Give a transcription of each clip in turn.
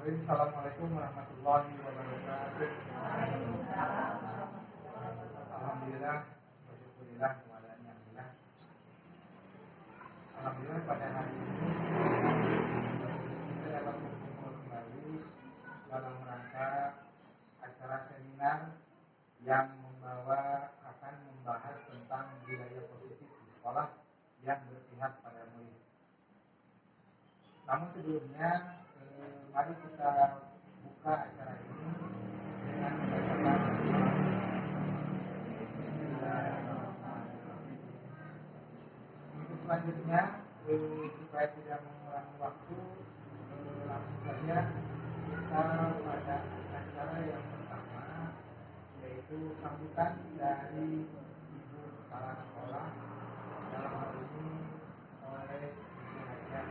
Assalamualaikum warahmatullahi wabarakatuh. Alhamdulillah, bersyukurillah, walhamdulillah. Alhamdulillah pada hari ini kita dapat berkumpul kembali dalam rangka acara seminar yang akan membahas tentang budaya positif di sekolah yang berpihak pada murid. Namun sebelumnya, mari kita buka acara ini dengan membacakan Bismillahirrahmanirrahim. Untuk selanjutnya, supaya tidak mengurangi waktu, langsung saja kita pada acara yang pertama, yaitu sambutan dari Ibu Kepala Sekolah, dalam hal ini oleh Ibu Haja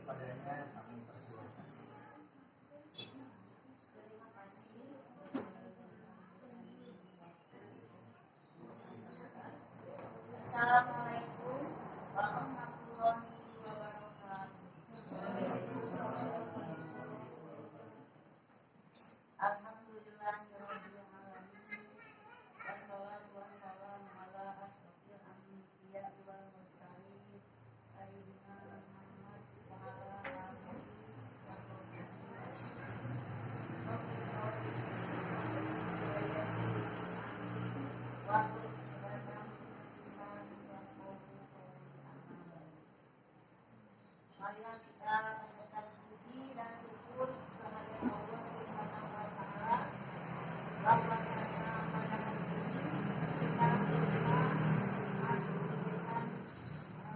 kepadanya kami persilakan. Terima kasih. Assalamualaikum warahmatullahi wabarakatuh. Alhamdulillahirabbil alamin. Wassalatu wassalamu ala asyrofil anbiya wal mursalin sayyidina Muhammad wa ala alihi wa sahbihi marilah kita mengucapkan puji dan syukur kepada Allah Subhanahu wa taala bahwasanya pada hari ini kita semua masih diberikan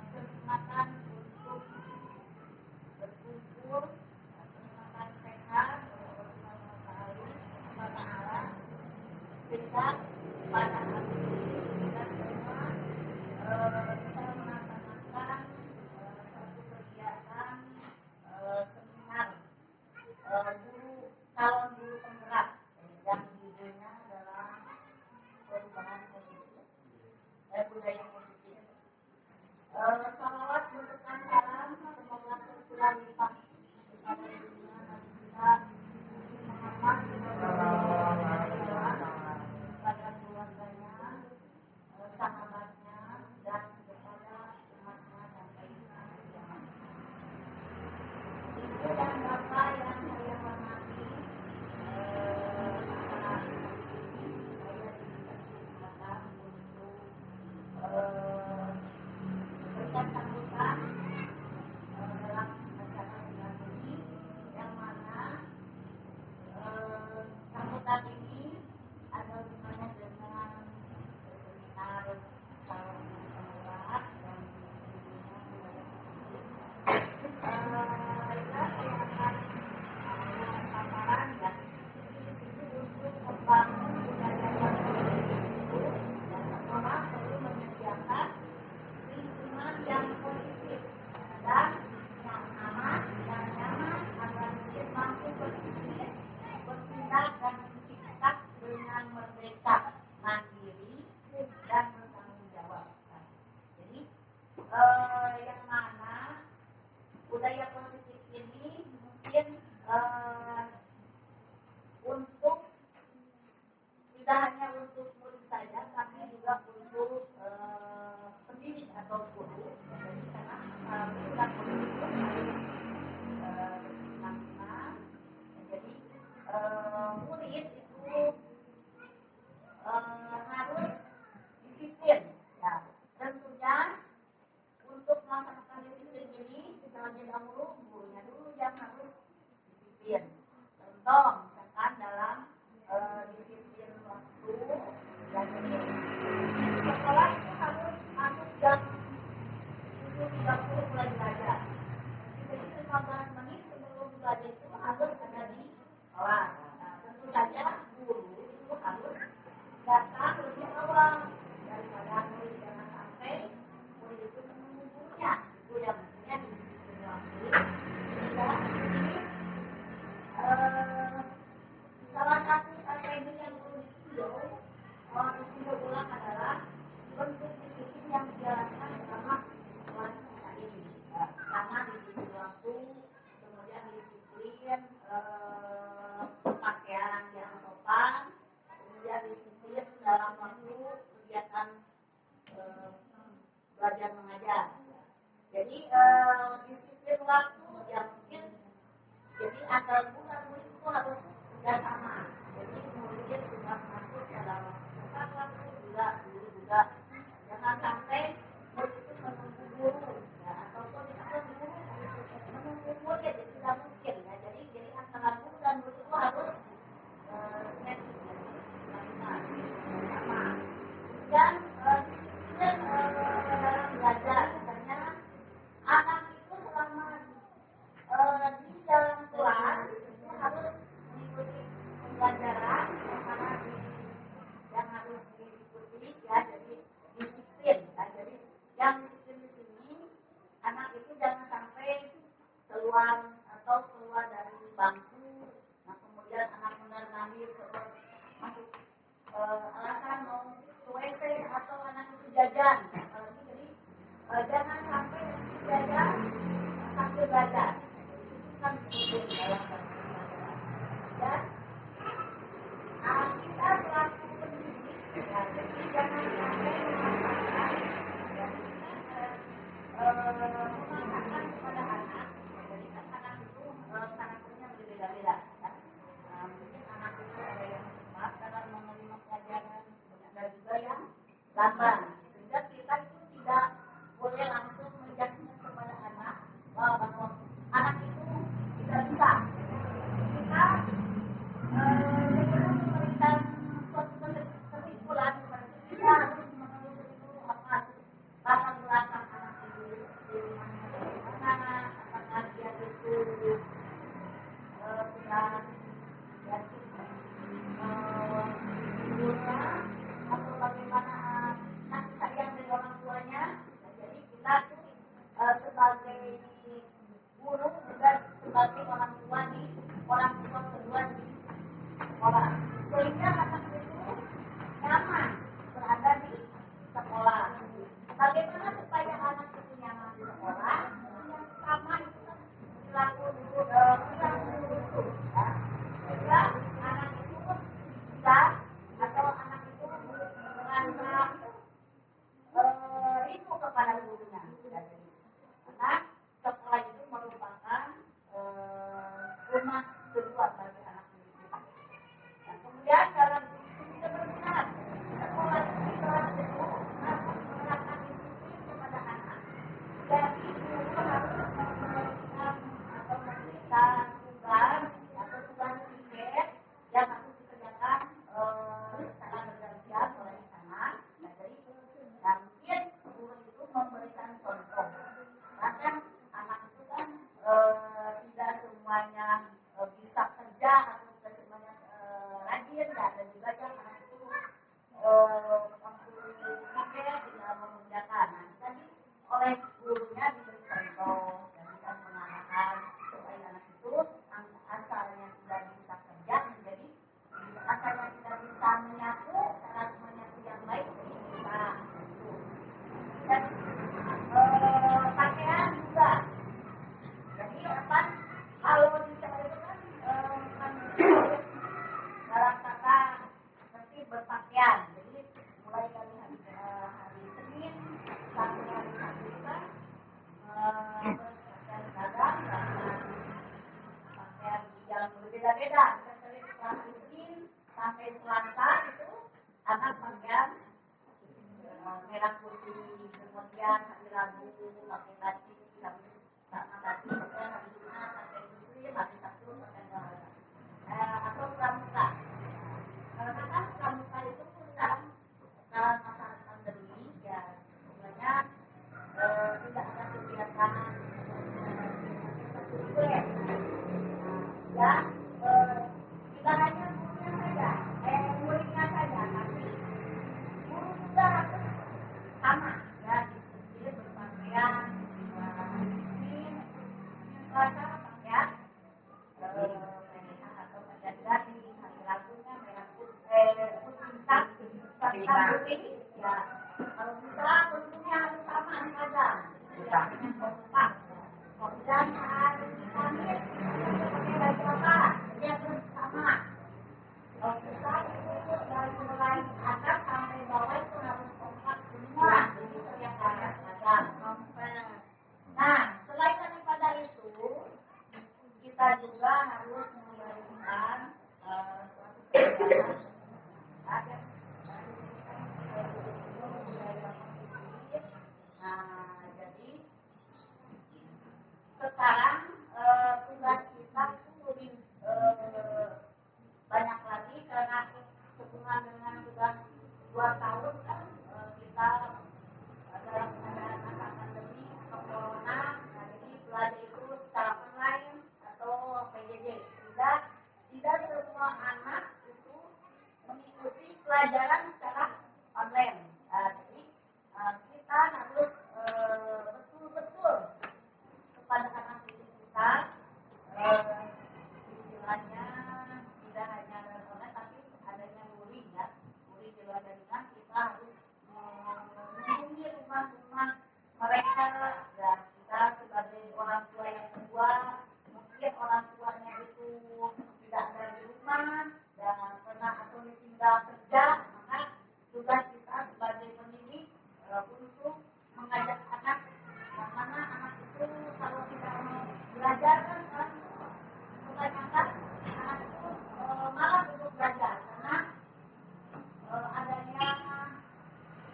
kenikmatan untuk berkumpul, kenikmatan sehat oleh Allah Subhanahu wa taala, sehingga pada hari ini kita semua bisa melaksanakan satu kegiatan seminar calon guru penggerak yang judulnya adalah perubahan positif, budaya positif. Salawat beserta salam semoga tercurah limpah kepada junjungan Nabi kita Muhammad sallallahu alaihi wasallam, kepada keluarganya, sahabatnya, dan kepada umatnya sampai akhir zaman. Ibu dan bapak yang saya hormati, saya diberikan kesempatan untuk memberikan sambutan dalam acara seminar ini, yang mana sambutan ini ada hubungannya dengan seminar calon penggerak dan judulnya budaya positif. Baiklah, saya akan membuat paparan dan di sini untuk membangun budaya yang positif itu, dan sekolah perlu menyediakan lingkungan yang positif dan yang aman dan nyaman agar murid mampu berpikir, bertindak dan bersikap dengan merdeka, mandiri, dan bertanggung jawab. Jadi yang mana budaya positif ini mungkin untuk tidak hanya untuk murid saja, tapi juga untuk pendidik atau guru. Jadi karena guru dan guru itu harus berkesinambungan. Jadi murid itu harus disiplin. Ya, tentunya untuk melaksanakan disiplin ini terlebih dahulu gurunya dulu yang harus disiplin. Contoh misalkan dalam disiplin waktu, dan ini dalam waktu kegiatan belajar mengajar. Jadi disiplin waktu yang mungkin jadi antara guru dan murid itu harus kerjasama. Jadi murid sudah masuk dalam waktu juga guru juga jangan sampai murid itu menunggu guru ya, ataupun misalnya guru menunggu murid itu tidak mungkin ya. Jadi antara guru dan murid itu harus sinergi ya, sama. Dan disiplin dalam belajar, misalnya anak itu selama di dalam kelas itu harus mengikuti pembelajaran yang harus diikuti ya, jadi disiplin ya. Jadi yang disiplin di sini anak itu jangan sampai keluar dari bangku, nah kemudian anak menarik masuk alasan mau ke WC atau anak itu jajan, apalagi jadi jangan sampai jajan sambil belajar. Itu kan disiplin dalam pembelajaran. Dan kita selaku pendidik ya, jadi jangan sampai memaksakan memaksakan kepada anak. Jadi kan anak itu karakternya berbeda-beda ya. Mungkin anak itu ada yang cepat dalam menerima pelajaran, ada juga yang lamban, sehingga kita itu tidak boleh langsung menjudgment kepada anak bahwa anak itu tidak bisa. Kita sebelum memberikan suatu kesimpulan kepada kita harus menelusuri dulu apa latar belakang anak itu di rumahnya bagaimana, apakah dia itu sudah yakin ibunya atau bagaimana kasih sayang dari orang tuanya. Jadi kita tuh sebagai guru juga sebagai orang tua nih, orang tua kedua di sekolah, sehingga anak itu nyaman berada di sekolah. Bagaimana supaya anak itu nyaman di sekolah? Yang pertama itu kan perilaku dulu ya, sehingga anak itu siap atau anak itu merasa rindu kepada gurunya. Karena sekolah itu merupakan rumah kedua bagi anak didik kita. Dan kemudian dalam kebersihan sekolah di kelas itu menerapkan disiplin kepada anak. Jadi guru harus memberikan atau memberikan tugas atau tugas tiket yang harus dikerjakan secara bergantian oleh anak. Nah, jadi mungkin guru itu memberikan contoh. Bahkan anak itu kan tidak semuanya bisa kerja atau tidak semuanya rajin, dan juga yang anak itu waktu tiket tidak mengerjakan. Nah, jadi oleh gurunya diberi contoh dan kita mengarahkan supaya anak itu asalnya tidak bisa kerja menjadi asalnya tidak bisa menyapu, cara menyapu yang baik bisa. Dan pakaian juga. Jadi apa? Kalau di sekolah itu kan dalam kata tertib berpakaian. Jadi mulai dari hari Senin sampai hari Sabtu kan berpakaian seragam dengan pakaian yang berbeda-beda. Dari hari Senin sampai Selasa itu anak pakaian merah putih, kemudian hari Rabu pakai batik, habis sama batik, kemudian hari Jumat pakai muslim, hari Sabtu pakai olahraga atau pramuka. Karena kan pramuka itu sekarang masa pandemi ya sebenarnya tidak ada kegiatan ekstrkurikuler. Ya tidak hanya muridnya saja, tapi guru juga harus sama ya, disiplin berpakaian, disiplin Selasa pakaian merah atau pakaian gading, hari Rabunya merah putih ya. Kalau bisa tentunya harus sama seragam, tidak hanya kompak. Kemudian hari Kamis pakai baju apa? Dia harus sama. Kalau bisa itu dari mulai atas tahun kan kita dalam keadaan masa pandemi atau corona, nah, jadi belajar itu secara online atau PJJ, sehingga tidak semua anak itu mengikuti pelajaran secara online. Nah, jadi kita harus betul-betul kepada anak didik kita, istilahnya tidak hanya dalam online tapi adanya luring ya, luring di luar jaringan. Kita harus mengunjungi rumah-rumah mereka, dan kita sebagai orang tua yang kedua, mungkin orang tuanya itu tidak ada di rumah dan pernah atau ditinggal kerja, maka tugas kita sebagai pendidik untuk mengajak anak, yang mana anak itu kalau tidak mau belajar kan sekarang itu kebanyakan anak itu malas untuk belajar karena adanya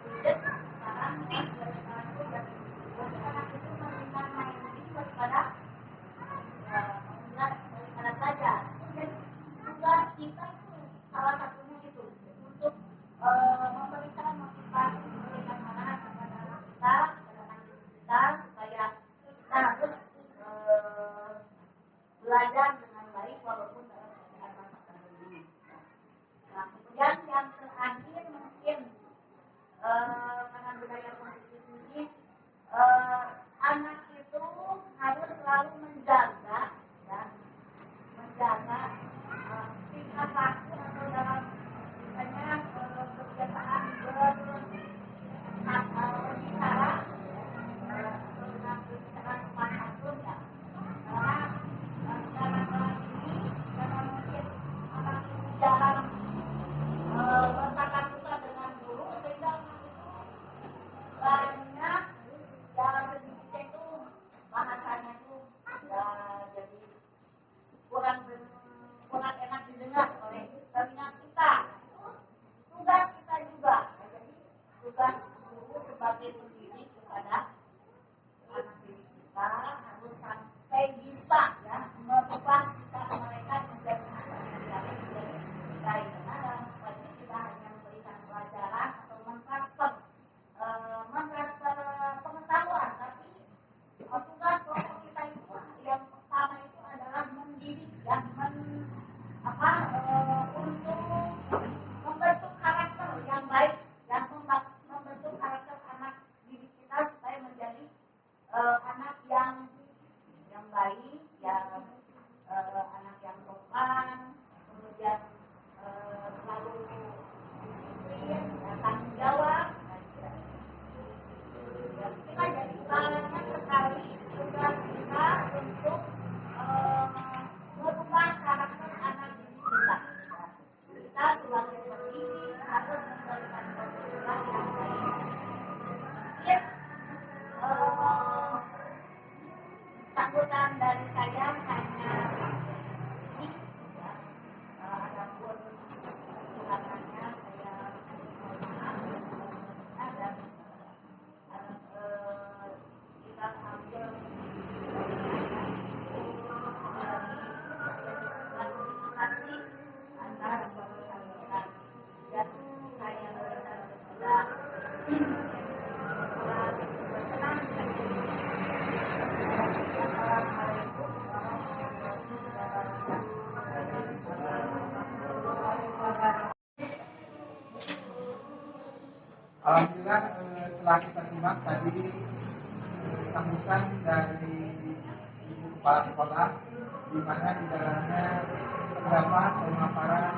gadget sekarang ya, dari sekarang itu, dan buat anak itu mendingan main game daripada belajar. Jadi tugas kita itu salah satunya itu untuk memberikan motivasi, memberikan arahan kepada anak kita, kepada anak kita, supaya kita harus belajar dengan baik walaupun dalam keadaan masa pandemi. Nah, kemudian yang terakhir mungkin karena budaya positif ini, anak itu harus selalu menjaga ya, menjaga tingkah laku atau dalam misalnya kebiasaan berbicara atau dengan berbicara sopan santun ya, karena sekarang ini karena mungkin anak itu jarang bertatap muka dengan guru, sehingga anak itu banyak ya sedikitnya itu bahasanya itu ya jadi kurang enak didengar oleh telinga kita. Tugas kita juga, jadi tugas guru sebagai pendidik kepada anak didik kita harus sampai bisa ya merubah sikap mereka menjadi anak yang menjadi baik. Karena dalam sekolah ini tidak hanya memberikan pelajaran atau mentransfer pengetahuan, tapi tugas pokok kita itu yang pertama itu adalah mendidik ya, untuk membentuk karakter yang baik, yang membentuk karakter anak didik kita supaya menjadi anak yang baik, yang anak yang sopan, kemudian selalu disiplin, tanggung jawab. Kita jadi banyak sekali tugas kita untuk merubah karakter anak didik kita. Kita sebagai pendidik harus memberikan contoh yang baik. Mungkin sambutan dari saya hanya sampai ini ya. Adapun kekurangannya saya mohon maaf dan kita ambil komunikasi atas sambutan yang saya berikan kepada orang berkenan. Assalamualaikum warahmatullahi wabarakatuh. Alhamdulillah telah kita simak tadi sambutan dari Ibu Kepala Sekolah, di mana di dalamnya terdapat pemaparan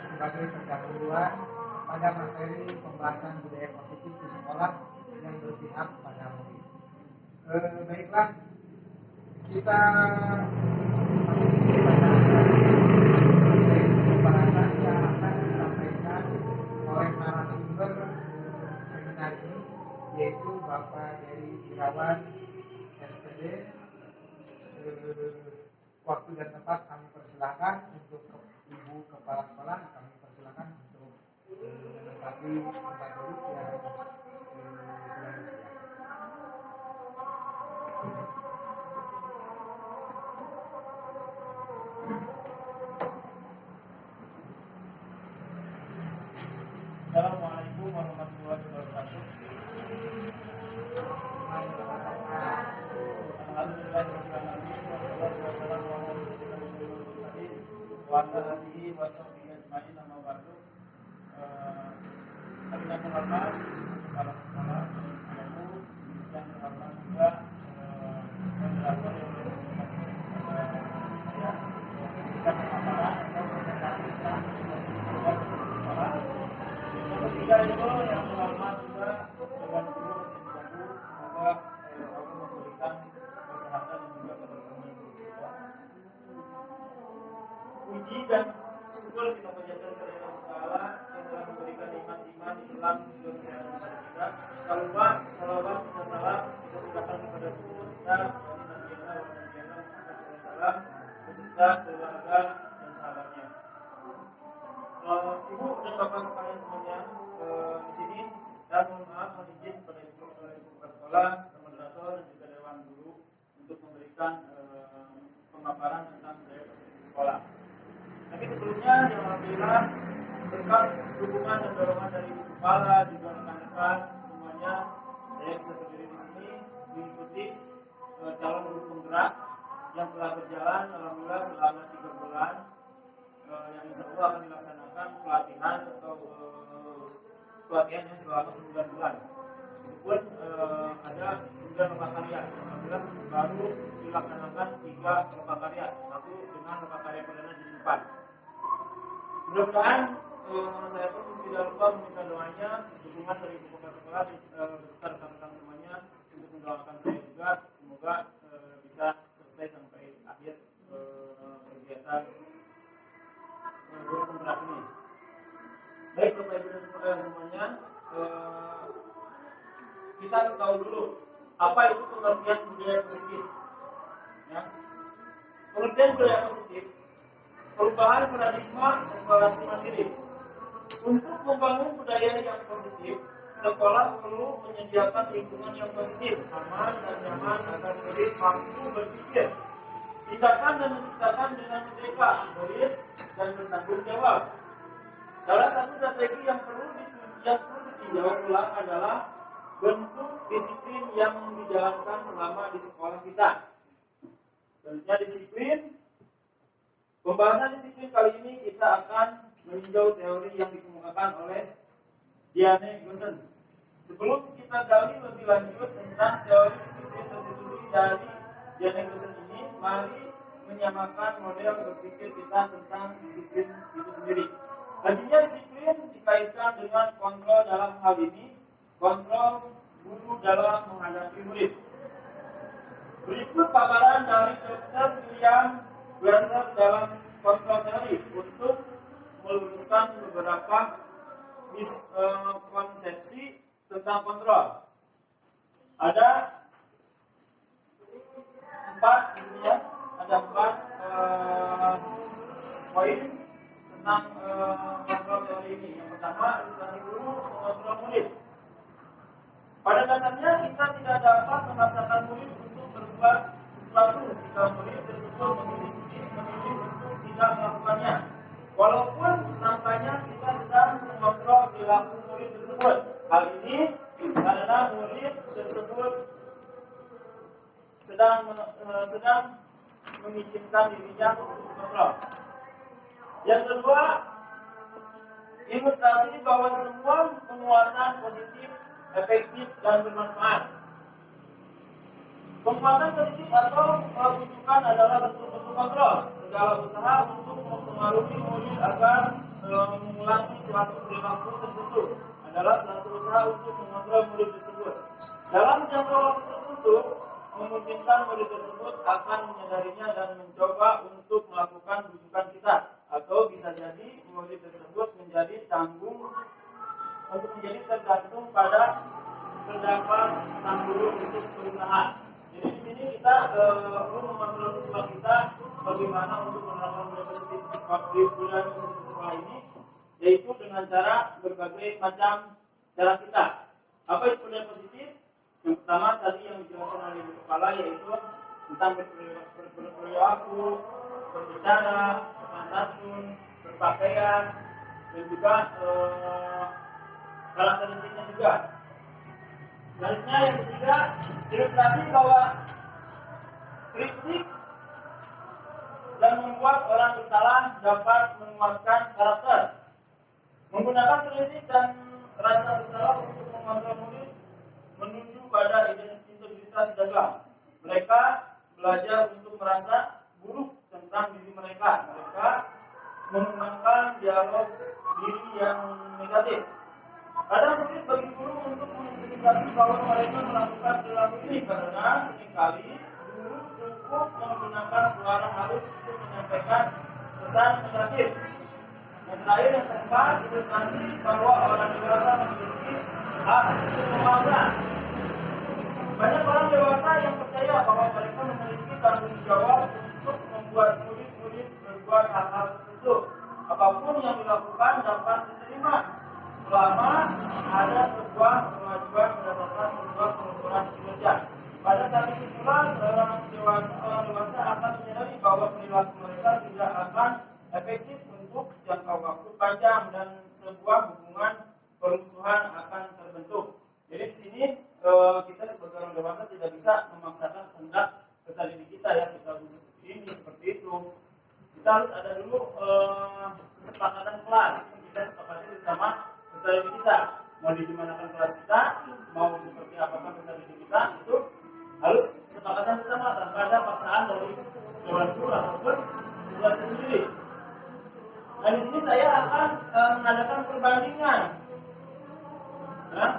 sebagai pendahuluan pada materi pembahasan budaya positif di sekolah yang berpihak pada murid. Baiklah, kita masih pada pembahasan yang akan disampaikan oleh narasumber seminar ini, yaitu Bapak Dery Irawan SPD. Waktu dan tempat kami persilahkan untuk Ibu Kepala Sekolah, kami persilahkan untuk menempati tempat duduk yang sudah disediakan. Assalamualaikum warahmatullahi dengan menghormat kepala sekolah, guru, dan menghormat juga moderator yang memberikan pemaparan atau presentasi tentang sekolah. Yang ketiga itu yang menghormat juga dengan guru masih diganggu. Semoga Allah memberikan kesehatan dan juga keberkahan juga. Puji dan syukur kita panjatkan kepada Allah Taala yang telah memberikan nikmat iman Islam dan kesehatan kepada kita. Kalaulah salawat dan salam kita berikan kepada guru kita Nabi Muhammad SAW beserta keluarga dan sahabatnya. Ibu dan bapak sekalian semuanya di sini, saya mohon maaf mohon izin kepada ibu kepala, moderator dan juga dewan guru untuk memberikan pemaparan tentang budaya positif di sekolah. Tapi sebelumnya, yang alhamdulillah berkat dukungan dan dorongan dari ibu kepala juga rekan-rekan semuanya, saya bisa berdiri di sini mengikuti calon guru penggerak yang telah berjalan alhamdulillah selama 3 bulan, yang insya Allah akan dilaksanakan pelatihan atau pelatihannya selama 9 bulan. Meskipun ada 9 lomba karya, alhamdulillah baru dilaksanakan 3 lomba karya, 1 dengan lomba karya perdana jadi 4. Mudah-mudahan saya pun tidak lupa meminta doanya, dukungan dari ibu kepala sekolah beserta rekan-rekan semuanya untuk mendoakan saya juga, semoga bisa selesai sampai akhir kegiatan guru penggerak ini. Baik Bapak Ibu dan semuanya, kita harus tahu dulu apa itu pengertian budaya positif. Ya. Pengertian budaya positif, perubahan paradigma evaluasi mandiri. Untuk membangun budaya yang positif, sekolah perlu menyediakan lingkungan yang positif, aman dan nyaman agar murid mampu berpikir, tindakan dan menciptakan dengan merdeka, murid dan bertanggung jawab. Salah satu strategi yang perlu ditinjau ulang adalah bentuk disiplin yang dijalankan selama di sekolah kita. Tentunya disiplin. Pembahasan disiplin kali ini kita akan meninjau teori yang dikemukakan oleh Diane Gossen. Sebelum kita gali lebih lanjut tentang teori disiplin restitusi dari Diane Gossen ini, mari menyamakan model berpikir kita tentang disiplin itu sendiri. Lazimnya disiplin dikaitkan dengan kontrol dalam hal ini, kontrol guru dalam menghadapi murid. Berikut paparan dari Dr. William Glasser dalam kontrol teori untuk meluruskan beberapa miskonsepsi tentang kontrol. Ada 4 di sini ya, ada 4 poin tentang kontrol teori ini. Yang pertama, administrasi guru mengontrol murid. Pada dasarnya kita tidak dapat memaksakan murid untuk berbuat sesuatu jika murid tersebut memilih untuk tidak melakukannya. Walaupun nampaknya kita sedang mengontrol perilaku murid tersebut. Hal ini karena murid tersebut sedang mengizinkan dirinya untuk kontrol. Yang kedua, ilustrasi bahwa semua penguatan positif, efektif dan bermanfaat. Penguatan positif atau rujukan adalah bentuk-bentuk kontrol. Segala usaha untuk mempengaruhi murid agar mengulangi suatu perilaku tertentu adalah suatu usaha untuk mengontrol murid tersebut. Dalam jangka waktu tertentu, memungkinkan murid tersebut akan menyadarinya dan mencoba untuk melakukan rujukan kita. Atau bisa jadi murid tersebut menjadi tergantung pada pendapat sang guru untuk berusaha. Jadi di sini kita perlu mengontrol siswa kita bagaimana untuk menerapkan budaya positif di sekolah ini, yaitu dengan cara berbagai macam cara kita. Apa itu budaya positif? Yang pertama tadi yang dijelaskan oleh ibu kepala, yaitu tentang berperilaku, berbicara, sopan santun, berpakaian, dan juga karakteristiknya juga. Selanjutnya yang ketiga, ilustrasi bahwa kritik dan membuat orang bersalah dapat menguatkan karakter. Menggunakan kritik dan merasa bersalah untuk mengontrol murid menuju pada integritas dagang. Mereka belajar untuk merasa buruk tentang diri mereka. Mereka menggunakan dialog diri yang negatif. Kadang sulit bagi guru untuk mengidentifikasi bahwa mereka melakukan perilaku ini karena seringkali guru cukup menggunakan suara halus untuk menyampaikan pesan negatif. Yang terakhir, yang keempat, ilustrasi bahwa orang dewasa memiliki hak untuk memaksa. Banyak orang dewasa yang percaya bahwa mereka memiliki tanggung jawab untuk membuat murid-murid berbuat hal-hal tertentu. Apapun yang dilakukan dapat diterima selama ada sebuah kemajuan berdasarkan sebuah pengukuran kinerja. Pada saat itu pula orang dewasa akan menyadari bahwa perilaku mereka tidak akan efektif untuk jangka waktu panjang dan sebuah hubungan permusuhan akan terbentuk. Jadi di sini kita sebagai orang dewasa tidak bisa memaksakan kehendak peserta didik kita ya, kita harus seperti ini, seperti itu. Kita harus ada dulu kesepakatan kelas. Kita sepakati bersama peserta didik kita. Mau digimanakan kelas kita, mau seperti apakah peserta didik kita, itu harus kesepakatan bersama tanpa ada paksaan dari dewan guru ataupun siswa itu sendiri. Nah di sini saya akan mengadakan perbandingan. Nah,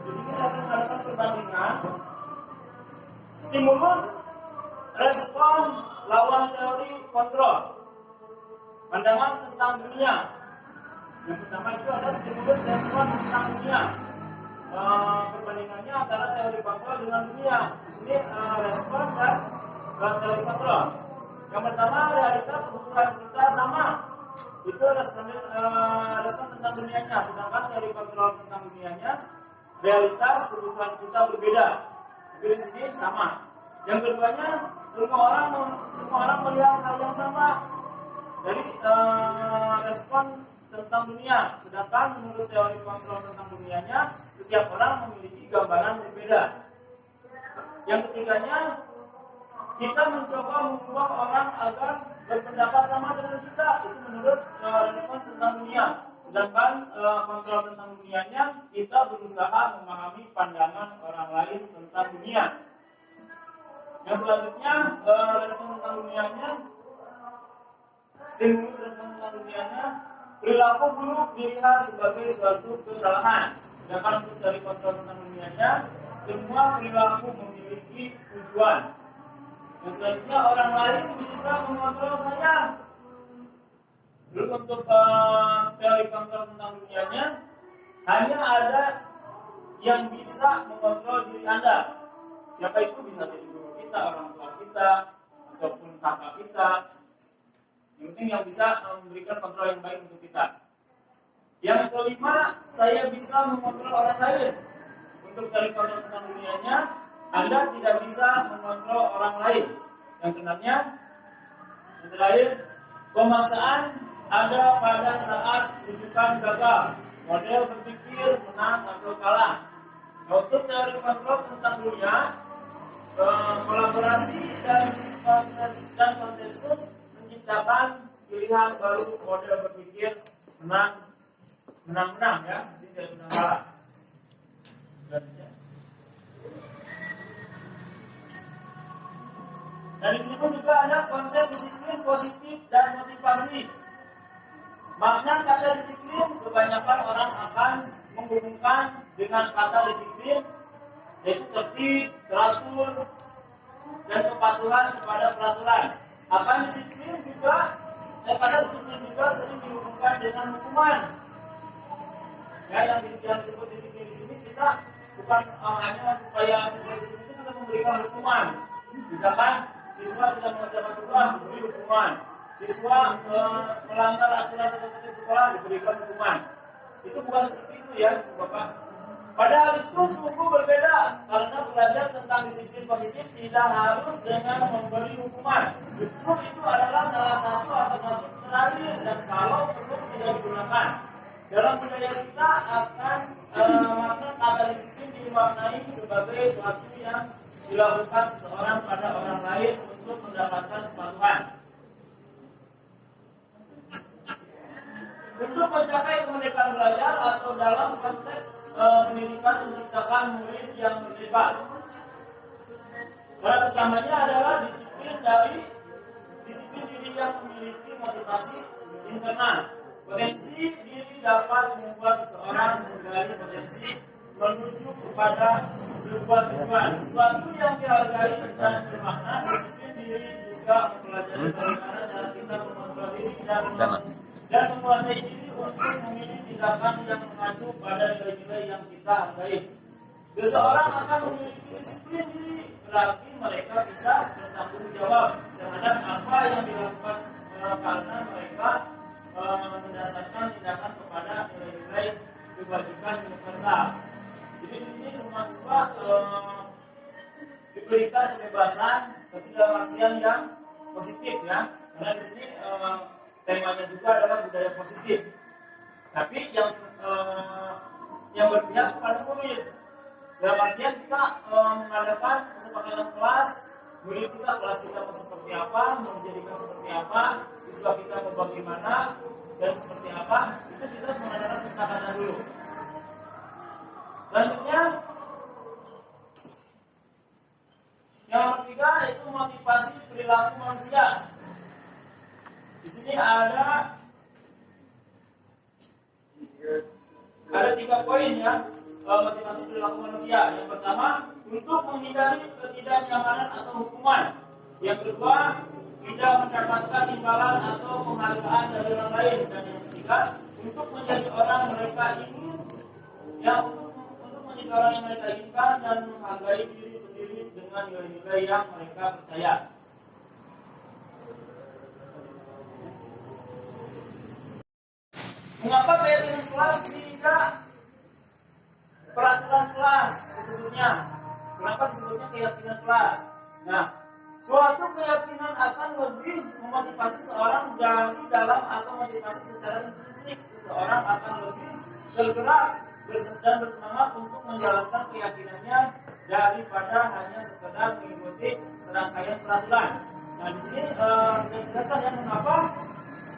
di sini saya akan mengadakan perbandingan stimulus, respon, lawan teori, kontrol. Pandangan tentang dunia. Yang pertama itu ada stimulus, respon tentang dunia. Perbandingannya antara teori kontrol dengan dunia. Di sini respon dan teori kontrol. Yang pertama, realita kebutuhan kita sama. Itu respon tentang dunianya. Sedangkan teori kontrol tentang dunianya, realitas kebutuhan kita berbeda. Tapi di sini sama. Yang keduanya, semua orang melihat hal yang sama. Jadi respon tentang dunia. Sedangkan menurut teori kontrol tentang dunianya, setiap orang memiliki gambaran berbeda. Yang ketiganya, kita mencoba mengubah orang agar berpendapat sama dengan kita. Itu menurut respon tentang dunia. Sedangkan kontrol tentang dunianya, kita berusaha memahami pandangan orang lain tentang dunia. Yang selanjutnya, respon tentang dunianya, stimulus respon tentang dunianya, perilaku buruk dilihat sebagai suatu kesalahan. Sedangkan untuk dari kontrol tentang dunianya, semua perilaku memiliki tujuan. Yang selanjutnya, orang lain bisa mengontrol saya. Lalu untuk teori kontrol tentang dunianya, hanya ada yang bisa mengontrol diri Anda. Siapa itu? Bisa jadi guru kita, orang tua kita, ataupun kakak kita. Yang penting yang bisa memberikan kontrol yang baik untuk kita. Yang kelima, saya bisa mengontrol orang lain. Untuk teori kontrol tentang dunianya, Anda tidak bisa mengontrol orang lain. Yang keenamnya, yang terakhir, pemaksaan ada pada saat rujukan gagal. Model berpikir menang atau kalah. Nah, untuk teori kontrol tentang dunia, kolaborasi dan konsensus menciptakan pilihan baru model berpikir menang ya, jadi tidak menang kalah. Nah di sini pun juga ada konsep disiplin positif dan motivasi. Makna kata disiplin kebanyakan orang akan menghubungkan dengan kata disiplin, yaitu tertib, teratur, dan kepatuhan kepada peraturan. Akan disiplin juga, kata disiplin juga sering dihubungkan dengan hukuman. Ya, yang disebut disiplin di sini kita bukan hanya supaya siswa di sini kita memberikan hukuman. Misalkan siswa tidak mengerjakan tugas diberi hukuman. Siswa melanggar aturan tertentu di sekolah diberikan hukuman. Itu bukan seperti itu ya, Bapak. Padahal itu sungguh berbeda karena belajar tentang disiplin positif tidak harus dengan memberi hukuman. Justru itu adalah salah satu alternatif terakhir dan kalau perlu tidak digunakan. Dalam budaya kita akan makna kata disiplin dimaknai sebagai sesuatu yang dilakukan seseorang pada orang lain untuk mendapatkan kepatuhan. Untuk mencapai kemerdekaan belajar atau dalam konteks dan menciptakan murid yang berdebat. Syarat utamanya adalah disiplin diri yang memiliki motivasi internal. Potensi diri dapat membuat seseorang menggali potensi menuju kepada sebuah tujuan. Sesuatu yang dihargai dan bermakna. Disiplin diri juga mempelajari bagaimana cara kita mengontrol diri dan menguasai diri untuk memilih tindakan yang mengacu pada nilai-nilai yang kita hargai. Seseorang akan memiliki disiplin diri, berarti mereka bisa bertanggung jawab terhadap apa yang dilakukan karena mereka mendasarkan tindakan kepada nilai-nilai kewajiban universal. Jadi di sini semua siswa diberikan kebebasan ketidakpastian yang positif ya, karena di sini temanya juga adalah budaya positif. Tapi yang berpihak kepada murid. Dalam artian kita mengadakan kesepakatan kelas, murid kita kelas kita mau seperti apa, mau menjadikan seperti apa, siswa kita mau bagaimana dan seperti apa, itu kita harus mengadakan kesepakatan dulu. Selanjutnya, yang ketiga yaitu motivasi perilaku manusia. Di sini ada 3 poin ya, motivasi perilaku manusia. Yang pertama, untuk menghindari ketidaknyamanan atau hukuman. Yang kedua, tidak mendapatkan imbalan atau penghargaan dari orang lain. Dan yang ketiga, untuk menjadi orang mereka ingin, untuk menjadi orang yang mereka inginkan dan menghargai diri sendiri dengan nilai-nilai yang mereka percaya. Mengapa keyakinan kelas tidak peraturan kelas disebutnya? Kenapa disebutnya keyakinan kelas? Nah, suatu keyakinan akan lebih memotivasi seseorang dari dalam atau motivasi secara intrinsik. Seseorang akan lebih tergerak dan bersemangat untuk menjalankan keyakinannya daripada hanya sekedar mengikuti serangkaian peraturan. Nah, di sini saya jelaskan ya mengapa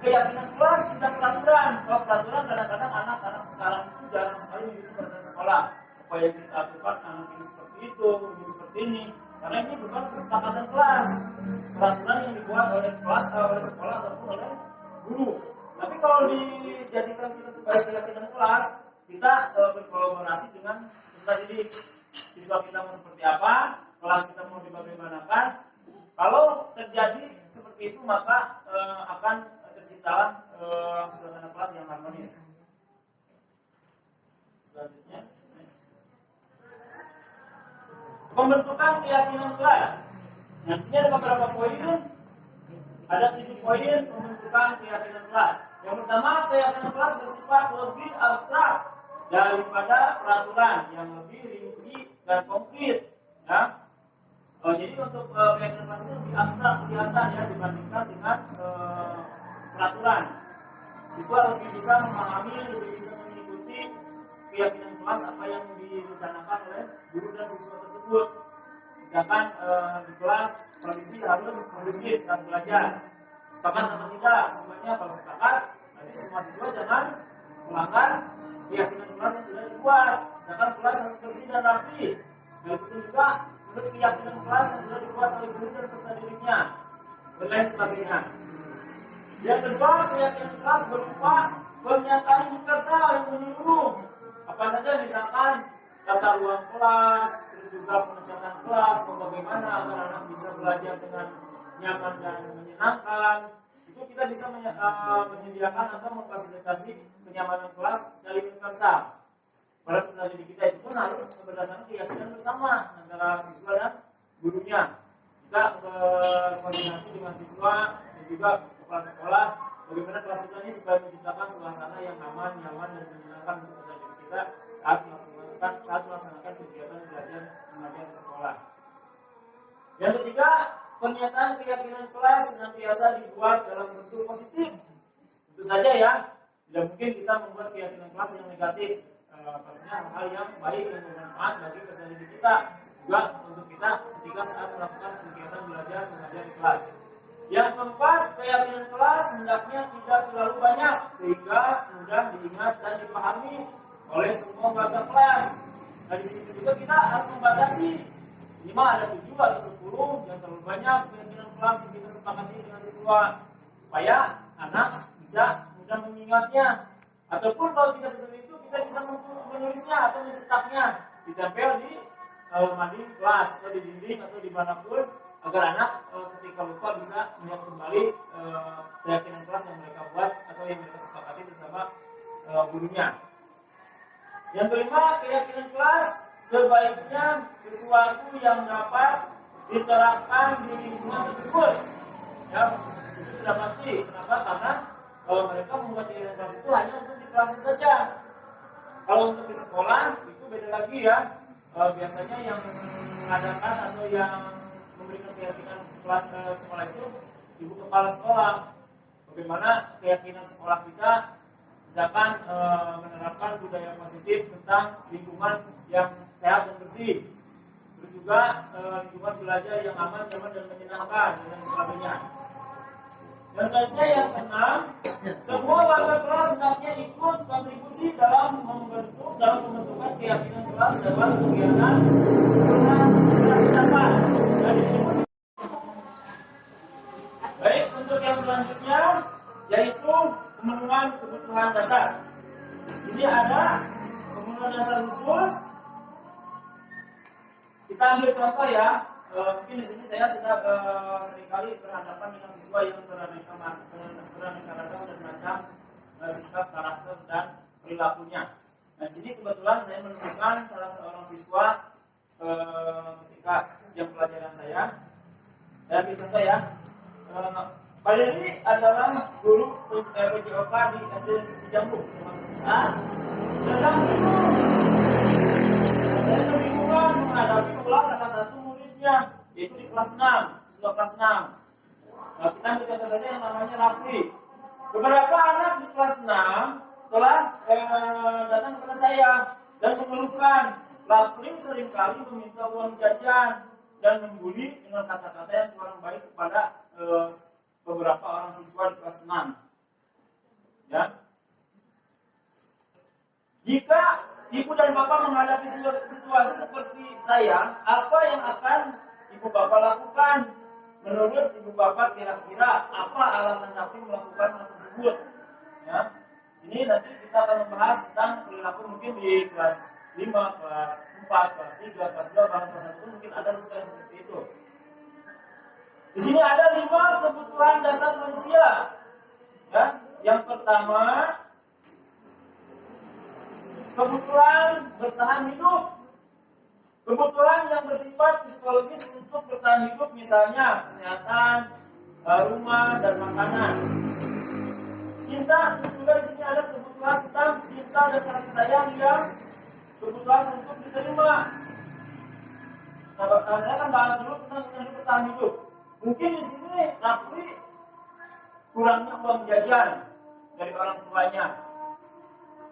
keyakinan kelas tidak peraturan. Kalau peraturan kadang-kadang anak-anak sekarang itu jarang sekali mengikuti peraturan sekolah. Apa yang kita lakukan anak ini seperti itu, ini seperti ini. Karena ini bukan kesepakatan kelas. Peraturan yang dibuat oleh kelas, oleh sekolah ataupun oleh guru. Tapi kalau dijadikan kita sebagai keyakinan kelas, kita berkolaborasi dengan peserta didik. Siswa kita mau seperti apa, kelas kita mau dibagaimanakan. Kalau terjadi seperti itu maka akan terciptalah suasana kelas yang harmonis. Selanjutnya, pembentukan keyakinan kelas. Nah, di sini ada beberapa poin. Ada 7 poin pembentukan keyakinan kelas. Yang pertama, keyakinan kelas bersifat lebih abstrak daripada peraturan, yang lebih rinci dan konkret. Ya. Jadi untuk keyakinan kelas itu lebih abstrak kelihatan ya dibandingkan dengan peraturan. Siswa lebih bisa memahami, lebih bisa mengikuti keyakinan kelas apa yang direncanakan oleh guru dan siswa tersebut. Misalkan di kelas kondisi harus kondusif saat belajar. Sepakat atau tidak? Semuanya kalau sepakat, nanti semua siswa jangan melanggar keyakinan kelas yang sudah dibuat. Misalkan kelas harus bersih dan rapi. Nah, itu juga menurut keyakinan kelas yang sudah dibuat oleh guru dan peserta didiknya, dan lain sebagainya. Yang kedua, keyakinan kelas berupa pernyataan universal yang menyeluruh. Apa saja, misalkan tata ruang kelas, terus juga pengecatan kelas, bagaimana agar anak bisa belajar dengan nyaman dan menyenangkan. Itu kita bisa menyediakan atau memfasilitasi kenyamanan kelas secara universal. Pada peserta didik kita itu pun harus berdasarkan keyakinan bersama antara siswa dan gurunya. Kita berkoordinasi dengan siswa dan juga kepala sekolah, bagaimana kelas kita ini supaya menciptakan suasana yang aman, nyaman dan menyenangkan untuk peserta didik kita saat melaksanakan kegiatan belajar mengajar di sekolah. Yang ketiga, pernyataan keyakinan kelas senantiasa dibuat dalam bentuk positif. Tentu saja ya, tidak mungkin kita membuat keyakinan kelas yang negatif. Pastinya hal yang baik yang bermanfaat bagi peserta didik kita, juga untuk kita ketika saat melakukan kegiatan belajar mengajar di kelas. Yang keempat, keyakinan kelas hendaknya tidak terlalu banyak sehingga mudah diingat dan dipahami oleh semua warga kelas. Nah di sini juga kita harus membatasi minimal ada 7 atau 10 yang terlalu banyak pimpinan kelas yang kita sepakati dengan siswa supaya anak bisa mudah mengingatnya, ataupun kalau tidak seperti itu kita bisa menulisnya atau mencetaknya ditempel di mading kelas atau di dinding atau dimanapun agar anak ketika lupa bisa melihat kembali keyakinan kelas yang mereka buat atau yang mereka sepakati bersama gurunya. Yang kelima, keyakinan kelas sebaiknya sesuatu yang dapat diterapkan di lingkungan tersebut. Ya, itu sudah pasti. Kenapa? Karena kalau mereka membuat keyakinan kelas itu hanya untuk di kelas saja. Kalau untuk di sekolah itu beda lagi ya. Biasanya yang mengadakan atau yang memberikan keyakinan kelas ke sekolah itu ibu kepala sekolah. Bagaimana keyakinan sekolah kita misalkan menerapkan budaya positif tentang lingkungan yang sehat dan bersih, terus juga lingkungan belajar yang aman, nyaman dan menyenangkan dan sebagainya. Dan selanjutnya yang keenam, semua warga kelas hendaknya ikut kontribusi dalam pembentukan keyakinan kelas dalam kegiatan pendapat. Baik, untuk yang selanjutnya yaitu pemenuhan kebutuhan dasar. Sini ada pemenuhan dasar khusus. Kita ambil contoh ya. Mungkin di sini saya sudah seringkali berhadapan dengan siswa yang beraneka ragam dan macam sikap, karakter dan perilakunya. Nah, di sini kebetulan saya menemukan salah seorang siswa ketika jam pelajaran saya ambil contoh ya. Pak Dewi adalah guru PJOK di SD Cijambu. Sedang itu saya kebingungan menghadapi ulah salah satu muridnya, yaitu di kelas 6, siswa kelas 6. Nah, kita ambil saja yang namanya Rafli. Beberapa anak di kelas 6 telah datang kepada saya dan mengeluhkan Rafli seringkali meminta uang jajan dan membuli dengan kata-kata yang kurang baik kepada beberapa orang siswa di kelas 6. Ya. Jika ibu dan bapak menghadapi situasi seperti saya, apa yang akan ibu bapak lakukan? Menurut ibu bapak kira-kira apa alasan Rafli melakukan hal tersebut? Ya. Sini nanti kita akan membahas tentang perilaku mungkin di kelas 5, kelas 4, kelas 3, kelas 2, bahkan kelas 1 mungkin ada siswa yang seperti itu. Di sini ada 5 kebutuhan dasar manusia. Ya, yang pertama, kebutuhan bertahan hidup. Kebutuhan yang bersifat psikologis untuk bertahan hidup, misalnya kesehatan, rumah dan makanan. Cinta juga di sini ada kebutuhan tentang cinta dan kasih sayang yang kebutuhan untuk diterima. Nah, saya akan bahas dulu tentang kebutuhan bertahan hidup. Mungkin di sini Rafli kurangnya uang jajan dari orang tuanya.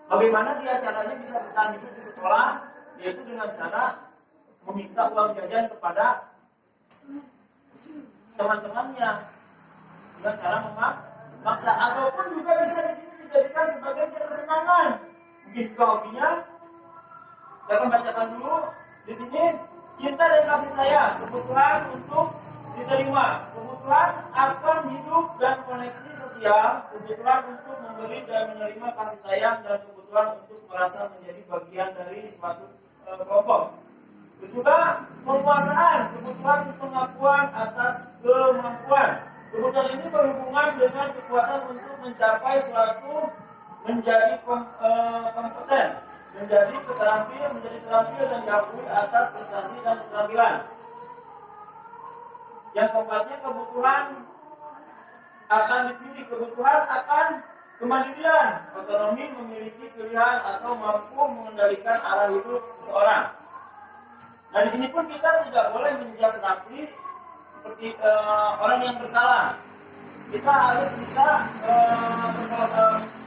Bagaimana dia caranya bisa bertahan hidup di sekolah? Yaitu dengan cara meminta uang jajan kepada teman-temannya dengan cara memaksa, ataupun juga bisa di sini dijadikan sebagai kesenangan. Mungkin juga hobinya. Saya akan bacakan dulu di sini cinta dan kasih sayang, kebutuhan untuk diterima, kebutuhan akan hidup dan koneksi sosial, kebutuhan untuk memberi dan menerima kasih sayang, dan kebutuhan untuk merasa menjadi bagian dari suatu kelompok. Terus juga penguasaan, kebutuhan pengakuan atas kemampuan. Kebutuhan ini berhubungan dengan kekuatan untuk mencapai suatu, menjadi kompeten, menjadi terampil dan diakui atas prestasi dan keterampilan. Yang keempatnya, kebutuhan akan dipilih, kebutuhan akan kemandirian, otonomi, memiliki pilihan atau mampu mengendalikan arah hidup seseorang. Nah, di sini pun kita tidak boleh menjudge Rafli seperti orang yang bersalah. Kita harus bisa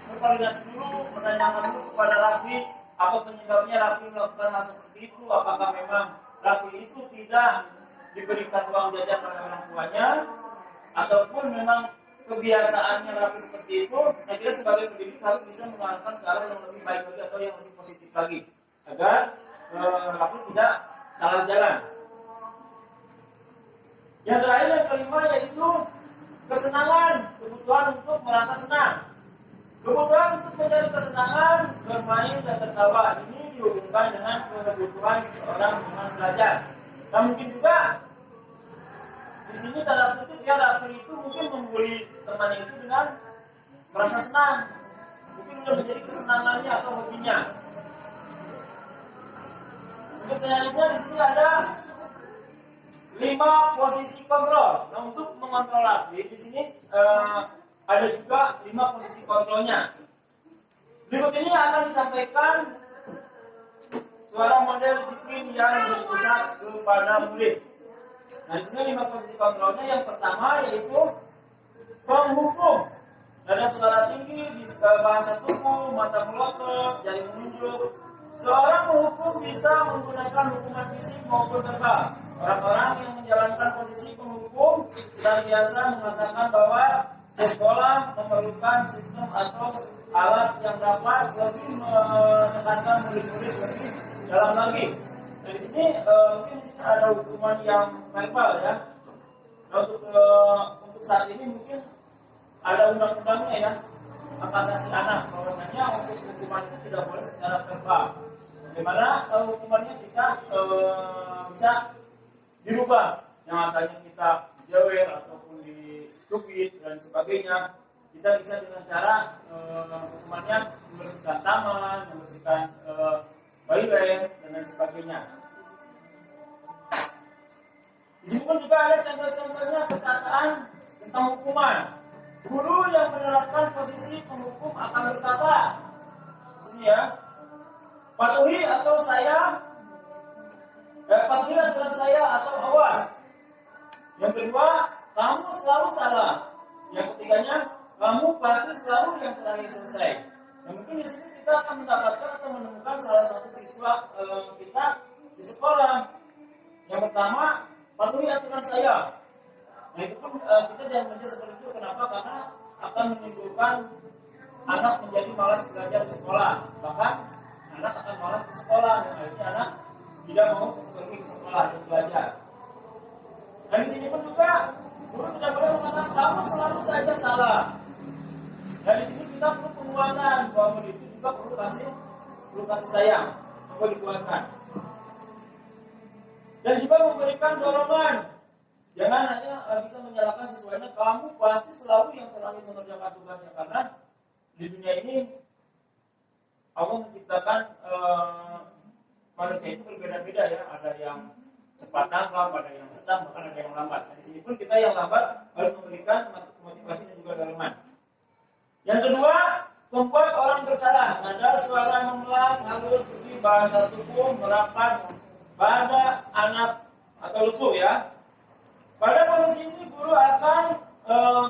berkoordinasi dulu, menanyakan dulu kepada Rafli apa penyebabnya Rafli melakukan hal seperti itu. Apakah memang Rafli itu tidak diberikan uang jajan oleh orang tuanya, ataupun memang kebiasaannya Rafli seperti itu. Nah, kita sebagai pendidik harus bisa mengarahkan ke arah yang lebih baik lagi atau yang lebih positif lagi, agar lelaki tidak salah jalan. Yang terakhir yang kelima yaitu kesenangan, kebutuhan untuk merasa senang. Kebutuhan untuk mencari kesenangan, bermain dan tertawa ini dihubungkan dengan kebutuhan seseorang dengan belajar. Dan mungkin juga di sini tanda kutip ya, laki itu mungkin membuli temannya itu dengan merasa senang. Mungkin sudah menjadi kesenangannya atau hobinya. Untuk selanjutnya di sini ada 5 posisi kontrol. Nah, untuk mengontrol laki di sini ada juga 5 posisi kontrolnya. Berikut ini akan disampaikan suara model disiplin yang berpusat kepada murid. Nah, di sini 5 posisi kontrolnya. Yang pertama yaitu penghukum. Ada suara tinggi, bahasa tubuh, mata melotot, jari menunjuk. Seorang penghukum bisa menggunakan hukuman fisik maupun verbal. Orang-orang yang menjalankan posisi penghukum senantiasa mengatakan bahwa sekolah memerlukan sistem atau alat yang dapat lebih menekankan murid-murid lebih dalam lagi. Nah, di sini mungkin di sini ada hukuman yang verbal ya. Nah, untuk saat ini mungkin ada undang-undangnya ya, hak asasi anak, bahwasanya untuk hukuman itu tidak boleh secara verbal. Bagaimana hukumannya kita bisa dirubah, yang asalnya kita jewer ataupun dicubit dan sebagainya, kita bisa dengan cara hukumannya membersihkan taman, membersihkan toilet dan lain sebagainya. Di sini pun juga ada contoh-contohnya perkataan tentang hukuman. Guru yang menerapkan posisi penghukum akan berkata, di sini ya, patuhi aturan saya atau awas. Yang kedua, kamu selalu salah. Yang ketiganya, kamu pasti selalu yang terakhir selesai. Nah, mungkin di sini kita akan mendapatkan atau menemukan salah satu siswa kita di sekolah. Yang pertama, patuhi aturan saya. Nah, itu pun kita jangan menjadi seperti itu. Kenapa? Karena akan menimbulkan anak menjadi malas belajar di sekolah. Bahkan anak akan malas ke sekolah. Dan akhirnya anak tidak mau pergi ke sekolah dan belajar. Dan di sini pun juga guru tidak boleh mengatakan kamu selalu saja salah. Dan di sini kita perlu penguatan bahwa murid itu juga perlu kasih sayang, perlu dikuatkan. Dan juga memberikan dorongan. Jangan hanya bisa menyalahkan siswanya, kamu pasti selalu yang terakhir mengerjakan tugasnya, karena di dunia ini Allah menciptakan manusia itu berbeda-beda ya, ada yang cepat tanggap, ada yang sedang, bahkan ada yang lambat. Nah, di sini pun kita yang lambat harus memberikan motivasi dan juga dorongan. Yang kedua, membuat orang bersalah. Nada suara memelas, halus, sedih, bahasa tubuh, merapat pada anak atau lesu ya. Pada posisi ini guru akan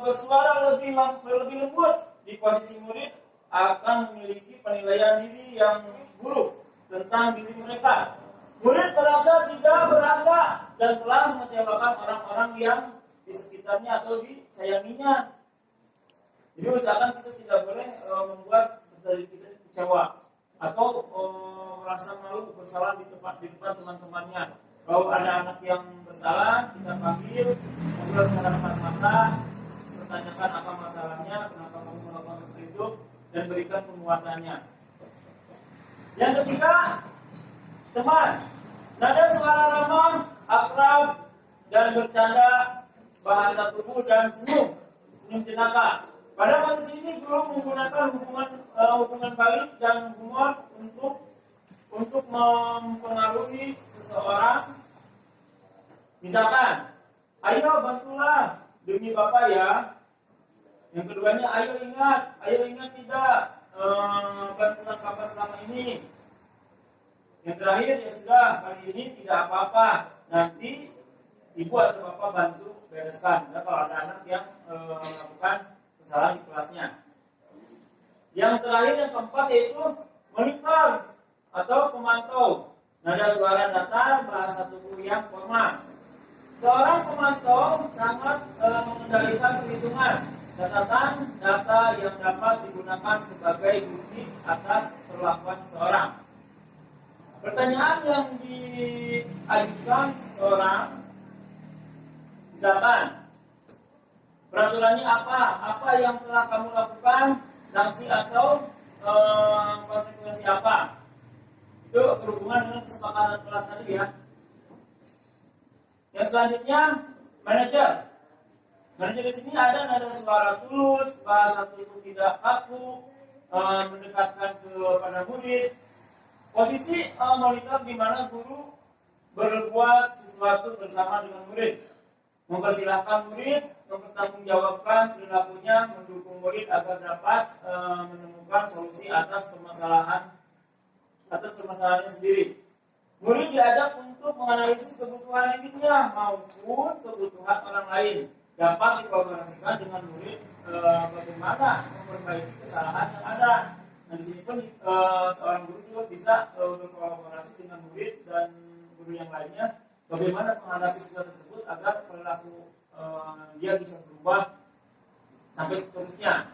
bersuara lebih lembut. Di posisi murid akan memiliki penilaian diri yang buruk tentang diri mereka. Murid merasa tidak berharga dan telah mengecewakan orang-orang yang di sekitarnya atau disayanginya. Jadi usahakan kita tidak boleh membuat diri kita kecewa atau merasa malu bersalah di depan teman-temannya. Kalau ada anak yang bersalah, kita panggil, ngobrol secara depan mata, pertanyakan apa masalahnya, kenapa kamu melakukan seperti itu, dan berikan penguatannya. Yang ketiga, teman. Nada suara ramah, akrab, dan bercanda, bahasa tubuh dan senyum jenaka. Pada posisi ini guru menggunakan hubungan balik dan humor untuk mempengaruhi seseorang. Misalkan, ayo bantulah demi Bapak ya. Yang keduanya, ayo ingat tidak bantuan Bapak selama ini. Yang terakhir, ya sudah, kali ini tidak apa-apa, nanti ibu atau bapak bantu bereskan. Nah, kalau ada anak yang melakukan kesalahan di kelasnya. Yang terakhir, yang keempat yaitu monitor atau pemantau. Nada suara datar, bahasa tubuh yang formal. Seorang pemantau sangat mengendalikan perhitungan catatan data yang dapat digunakan sebagai bukti atas perlakuan seseorang. Pertanyaan yang diajukan seorang, misalkan peraturannya apa? Apa yang telah kamu lakukan? Sanksi atau konsekuensi apa? Itu berhubungan dengan kesepakatan kelas tadi ya. Yang selanjutnya, manajer. Manajer di sini ada nada suara tulus, bahasa tubuh tidak kaku, mendekatkan kepada murid. Posisi monitor di mana guru berbuat sesuatu bersama dengan murid, mempersilahkan murid, mempertanggungjawabkan perilakunya, mendukung murid agar dapat menemukan solusi atas permasalahannya sendiri. Murid diajak untuk menganalisis kebutuhan dirinya maupun kebutuhan orang lain, dapat dikolaborasikan dengan murid bagaimana memperbaiki kesalahan yang ada. Nah, di sini pun seorang guru juga bisa berkolaborasi dengan murid dan guru yang lainnya bagaimana menghadapi situasi tersebut agar perilaku dia bisa berubah sampai seterusnya.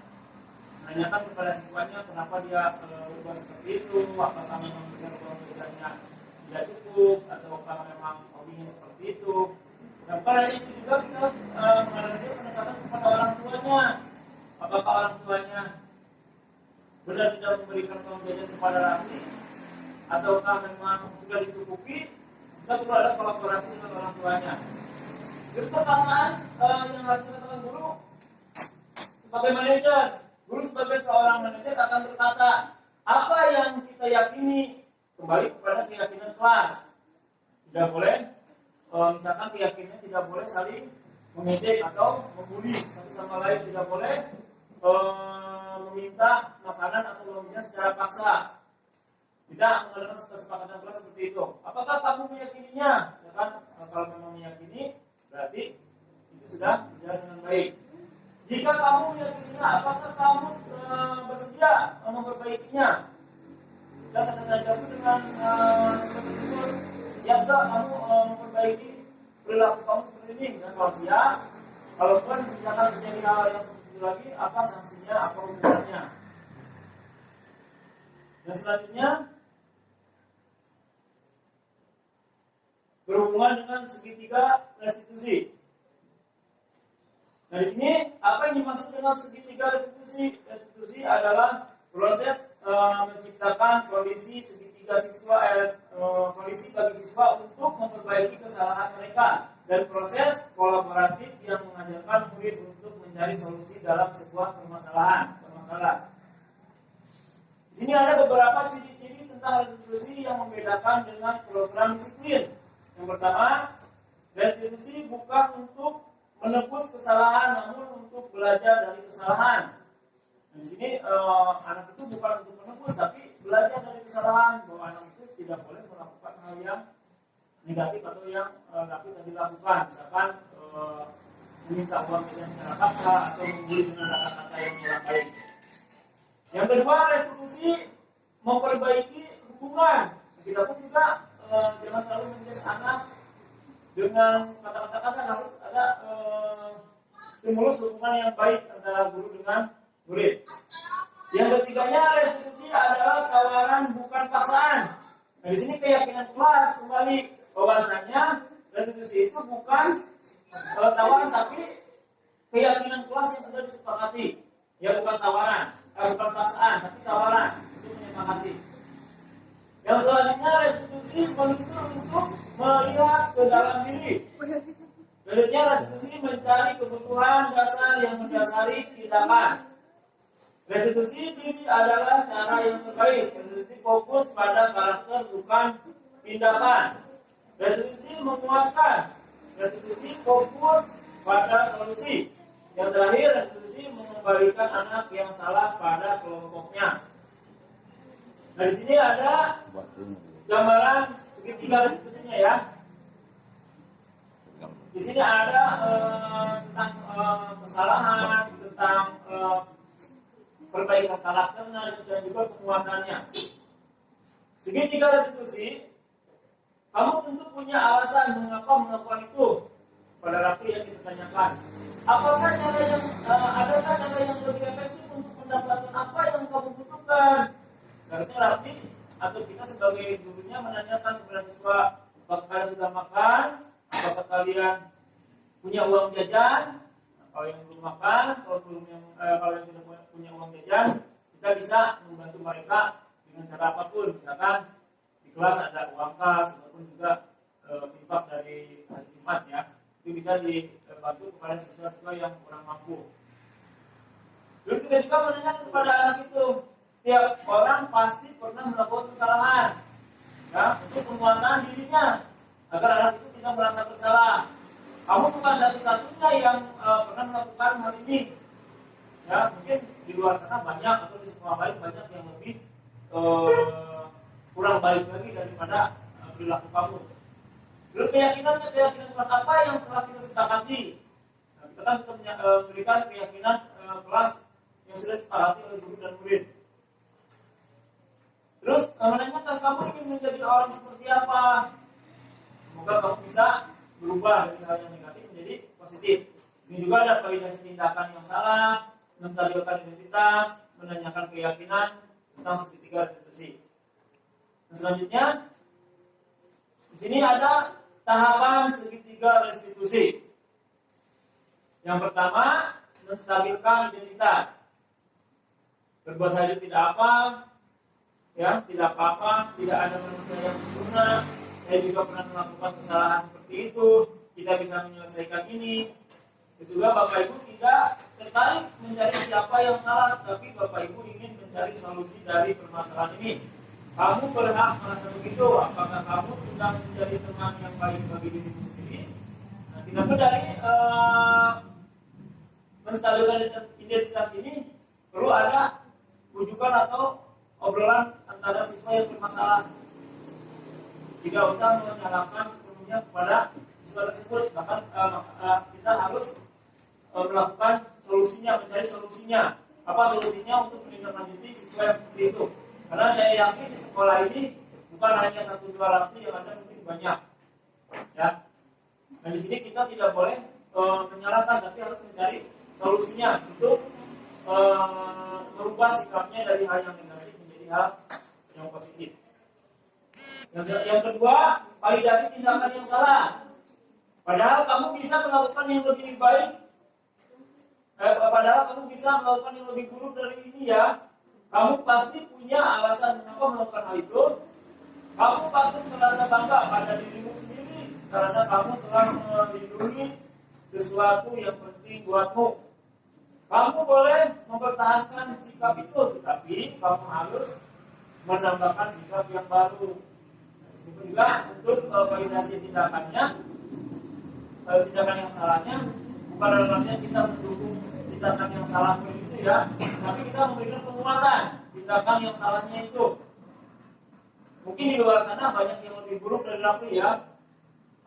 Menanyakan kepada siswanya kenapa dia berubah seperti itu, apakah memang ruang kerjanya tidak cukup atau apakah memang hobinya seperti itu. Dan pada itu juga kita harus menghadapi pendekatan kepada orang tuanya. Apakah orang tuanya benar tidak memberikan uang jajan kepada Raffi, ataukah memang sudah dicukupi? Kita perlu ada kolaborasi dengan orang tuanya. Jadi pertanyaan yang harus dilakukan guru sebagai manajer, guru sebagai seorang manajer akan berkata apa yang kita yakini, kembali kepada keyakinan kelas. Tidak boleh, misalkan keyakinan tidak boleh saling mengejek atau membuli satu sama lain, tidak boleh meminta makanan atau uangnya secara paksa. Tidak mengadakan kesepakatan kelas seperti itu. Apakah kamu meyakininya? Ya kan? Kalau memang meyakini, berarti itu sudah berjalan dengan baik. Jika kamu meyakininya, apakah kamu bersedia memperbaikinya? Kita sadar jauh dengan tersebut. Siap tak kamu memperbaiki perilaku kamu seperti ini? Dan kalau siap, kalaupun misalkan terjadi hal yang seperti itu lagi, apa sanksinya, apa hukumannya? Dan selanjutnya berhubungan dengan segitiga restitusi. Nah, di sini apa yang dimaksud dengan segitiga restitusi? Restitusi adalah proses menciptakan kondisi segitiga kondisi bagi siswa untuk memperbaiki kesalahan mereka dan proses kolaboratif yang mengajarkan murid untuk mencari solusi dalam sebuah permasalahan. Di sini ada beberapa ciri-ciri tentang restitusi yang membedakan dengan program disiplin. Yang pertama, restitusi bukan untuk menebus kesalahan, namun untuk belajar dari kesalahan. Nah, di sini anak itu bukan untuk menebus, tapi belajar dari kesalahan. Bahwa anak itu tidak boleh melakukan hal yang negatif atau yang tidak dilakukan. Misalkan meminta uang dengan cara paksa atau membuli dengan kata-kata yang kurang baik. Yang kedua, restitusi memperbaiki hubungan. Kita pun juga jangan terlalu menjudge anak dengan kata-kata kasar, harus ada stimulus hubungan yang baik antara guru dengan murid. Yang ketiganya, restitusi adalah tawaran bukan paksaan. Nah, di sini keyakinan kelas kembali bahwasanya restitusi itu bukan tawaran, tapi keyakinan kelas yang sudah disepakati. Ya, bukan tawaran, bukan paksaan, tapi tawaran untuk menyepakati. Yang selanjutnya, restitusi menuntut untuk melihat ke dalam diri. Selanjutnya, restitusi mencari kebutuhan dasar yang mendasari tindakan. Restitusi diri adalah cara yang terbaik. Restitusi fokus pada karakter bukan tindakan. Restitusi menguatkan. Restitusi fokus pada solusi. Yang terakhir, restitusi mengembalikan anak yang salah pada kelompoknya. Nah, di sini ada gambaran segitiga restitusinya ya. Di sini ada tentang kesalahan, tentang perbaikan karakternya dan juga penguatannya. Segitiga restitusi, kamu tentu punya alasan mengapa melakukan itu. Pada Raffi yang kita tanyakan, apakah adakah cara yang lebih efektif untuk mendapatkan apa yang kamu butuhkan? Karena Raffi atau kita sebagai gurunya menanyakan kepada siswa, apakah kalian sudah makan, apakah kalian punya uang jajan. Kalau yang belum makan, kalau yang tidak punya uang jajan, kita bisa membantu mereka dengan cara apapun. Misalkan di kelas ada uang kas, ataupun juga infak dari hari Jumat ya, itu bisa dibantu kepada siswa-siswa yang kurang mampu. Terus kita juga menanyakan kepada anak itu, setiap orang pasti pernah melakukan kesalahan, ya, untuk penguatan dirinya agar anak itu tidak merasa bersalah. Kamu bukan satu-satunya yang pernah melakukan hal ini, ya, mungkin di luar sana banyak atau di sekolah lain banyak yang lebih kurang baik lagi daripada perilaku kamu. Lalu keyakinan kelas apa yang telah kita sepakati? Nah, kita kan sudah memberikan keyakinan kelas yang sudah disepakati oleh guru dan murid. Terus menanyakan kamu ingin menjadi orang seperti apa? Semoga kamu bisa berubah dari hal yang negatif menjadi positif. Ini juga ada validasi tindakan yang salah, menstabilkan identitas, menanyakan keyakinan tentang segitiga restitusi. Nah, selanjutnya di sini ada tahapan segitiga restitusi. Yang pertama, menstabilkan identitas. Berbuat saja tidak apa, ya, tidak apa-apa, tidak ada manusia yang sempurna. Saya juga pernah melakukan kesalahan seperti itu. Kita bisa menyelesaikan ini. Terus juga Bapak Ibu tidak tertarik mencari siapa yang salah, tapi Bapak Ibu ingin mencari solusi dari permasalahan ini. Kamu berhak merasa begitu. Apakah kamu sedang menjadi teman yang baik bagi dirimu sendiri? Nah, tidak dari menstabilkan identitas ini perlu ada rujukan atau obrolan antara siswa yang bermasalah. Tidak usah menyalahkan sepenuhnya kepada siswa tersebut. Bahkan kita harus melakukan solusinya, mencari solusinya. Apa solusinya untuk menindaklanjuti siswa yang seperti itu? Karena saya yakin di sekolah ini bukan hanya 1-2 raffi yang ada, mungkin banyak. Ya. Nah, di sini kita tidak boleh menyalahkan, tapi harus mencari solusinya untuk merubah sikapnya dari hal yang negatif menjadi hal yang positif. Yang kedua, validasi tindakan yang salah. Padahal kamu bisa melakukan yang lebih baik. Padahal kamu bisa melakukan yang lebih buruk dari ini ya. Kamu pasti punya alasan mengapa melakukan hal itu. Kamu patut merasa bangga pada dirimu sendiri karena kamu telah melindungi sesuatu yang penting buatmu. Kamu boleh mempertahankan sikap itu, tetapi kamu harus menambahkan sikap yang baru. Meskipun juga untuk validasi tindakannya, tindakan yang salahnya bukan dalam artinya kita mendukung tindakan yang salah itu ya, tapi kita memberikan penguatan tindakan yang salahnya itu. Mungkin di luar sana banyak yang lebih buruk dari Raffi ya.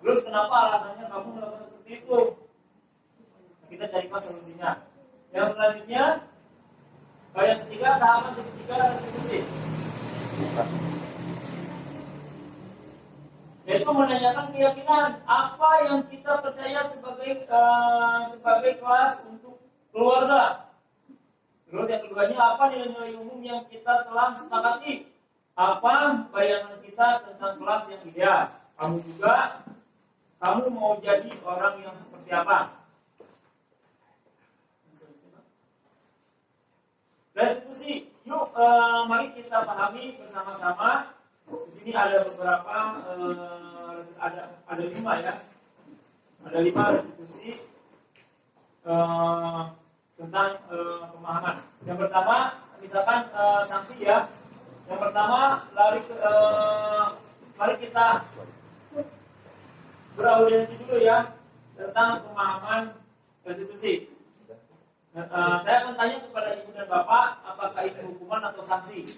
Terus kenapa alasannya kamu melakukan seperti itu? Nah, kita carikan solusinya. Yang selanjutnya, yang ketiga, tahapan ketiga restitusi. Yaitu menanyakan keyakinan apa yang kita percaya sebagai kelas untuk keluarga. Terus yang keduanya, apa nilai-nilai umum yang kita telah sepakati? Apa bayangan kita tentang kelas yang ideal? Kamu mau jadi orang yang seperti apa? Restitusi. Yuk, mari kita pahami bersama-sama. Di sini ada beberapa, ada 5 ya. Ada 5 restitusi tentang pemahaman. Yang pertama, misalkan sanksi ya. Yang pertama, mari kita beraudiensi dulu ya tentang pemahaman restitusi. Saya akan tanya kepada ibu dan bapak, apakah itu hukuman atau sanksi?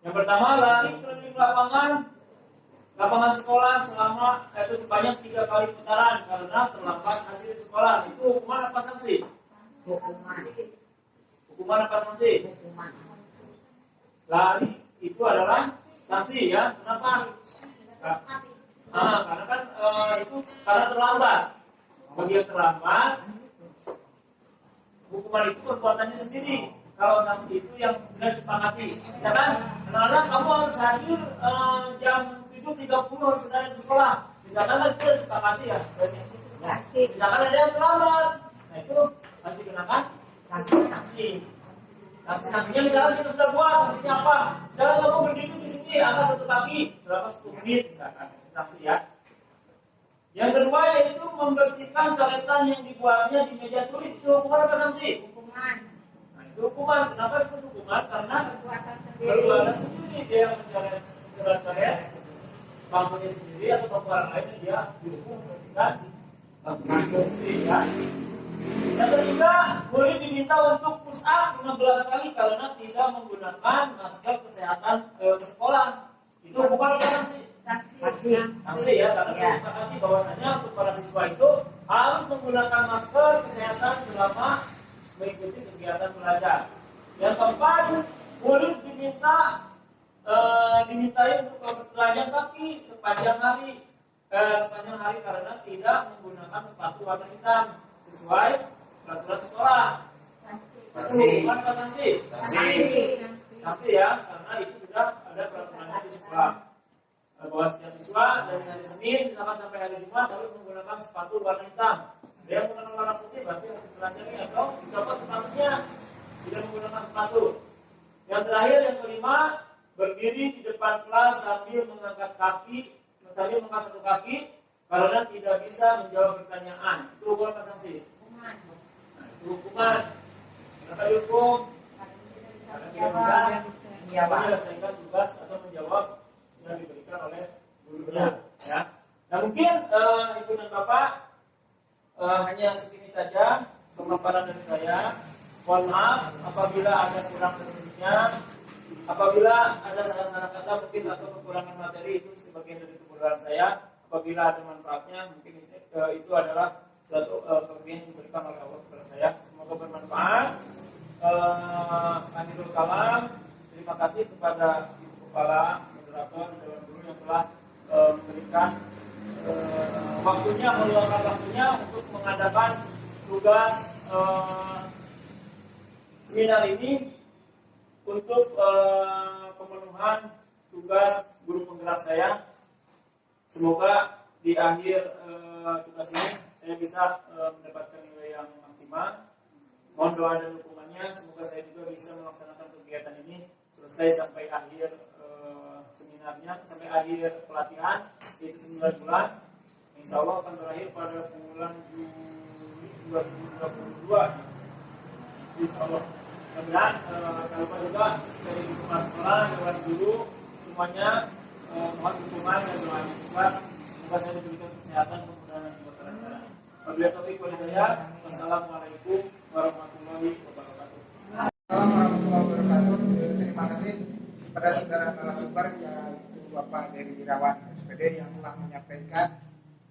Yang pertama, lari keliling lapangan sekolah sebanyak 3 kali putaran karena terlambat hadir di sekolah. Itu hukuman apa sanksi? Hukuman apa sanksi? Lari itu adalah sanksi ya. Kenapa? Karena kan itu karena terlambat. Bagi yang terlambat, hukuman itu perbuatannya sendiri. kalau sanksi itu yang sudah disepakati. Misalkan, anak-anak kamu harus hadir jam 7.30 harus sudah di sekolah. Misalkan itu sudah disepakati ya. Misalkan ada yang terlambat, nah itu harus dikenakan sanksi. Sanksinya misalkan kita sudah buat, sanksinya apa? Misalkan kamu berdiri di sini angkat 1 kaki selama 10 menit, misalkan sanksi ya. Yang kedua yaitu membersihkan coretan yang dibuatnya di meja tulis. Itu hukuman apa sanksi? Hukuman. Nah itu hukuman. Kenapa disebut hukuman? Karena perbuatan sendiri dia yang mencoret-coret bangkunya sendiri atau bangku orang lain, dia dihukum membersihkan bangku sendiri ya. Yang ketiga, murid diminta untuk push up 15 kali karena tidak menggunakan masker kesehatan ke sekolah. Itu hukuman apa sanksi? Sanksi ya, karena saya sepakati bahwasanya untuk para siswa itu harus menggunakan masker kesehatan selama mengikuti kegiatan belajar. Yang keempat, murid dimintai untuk bertelanjang kaki sepanjang hari karena tidak menggunakan sepatu warna hitam sesuai peraturan sekolah. Sanksi. Bukan sanksi. Sanksi ya, karena itu sudah ada peraturannya di sekolah. Bahwa setiap siswa dari hari Senin misalkan sampai hari Jumat harus menggunakan sepatu warna hitam. Ada yang menggunakan warna putih berarti harus ditelanjangi atau dicopot sepatunya, tidak menggunakan sepatu. Yang terakhir, yang kelima, berdiri di depan kelas sambil mengangkat 1 kaki karena tidak bisa menjawab pertanyaan. Itu hukuman apa sanksi? Nah, itu hukuman. Kenapa dihukum? Karena tidak bisa menyelesaikan tugas atau menjawab yang diberikan oleh gurunya. Ya. Nah mungkin Ibu dan Bapak hanya segini saja pemaparan dari saya. Mohon maaf apabila ada kurang tentunya, apabila ada salah-salah kata mungkin atau kekurangan materi, itu sebagian dari kebodohan saya. Apabila ada manfaatnya, mungkin itu adalah suatu kelebihan yang diberikan oleh Allah kepada saya. Semoga bermanfaat. Akhirul kalam, terima kasih kepada Ibu Kepala Moderator Dewan Guru yang telah memberikan meluangkan waktunya untuk mengadakan tugas seminar ini untuk pemenuhan tugas guru penggerak saya. Semoga di akhir tugas ini saya bisa mendapatkan nilai yang maksimal. Mohon doa dan dukungannya. Semoga saya juga bisa melaksanakan kegiatan ini selesai sampai akhir seminarnya, sampai akhir pelatihan, yaitu 9 bulan. Insya Allah akan berakhir pada bulan Juli 2022. Insya Allah. Kemudian jangan lupa juga dari kepala sekolah, dewan guru, semuanya mohon dukungan dan doanya juga. Semoga saya diberikan kesehatan, kemudahan dan juga kelancaran. Wabillahi taufiq wal hidayah. Wassalamualaikum warahmatullahi wabarakatuh. Assalamualaikum warahmatullahi wabarakatuh. Terima kasih pada saudara narasumber yaitu Bapak Dery Irawan SPD yang telah menyampaikan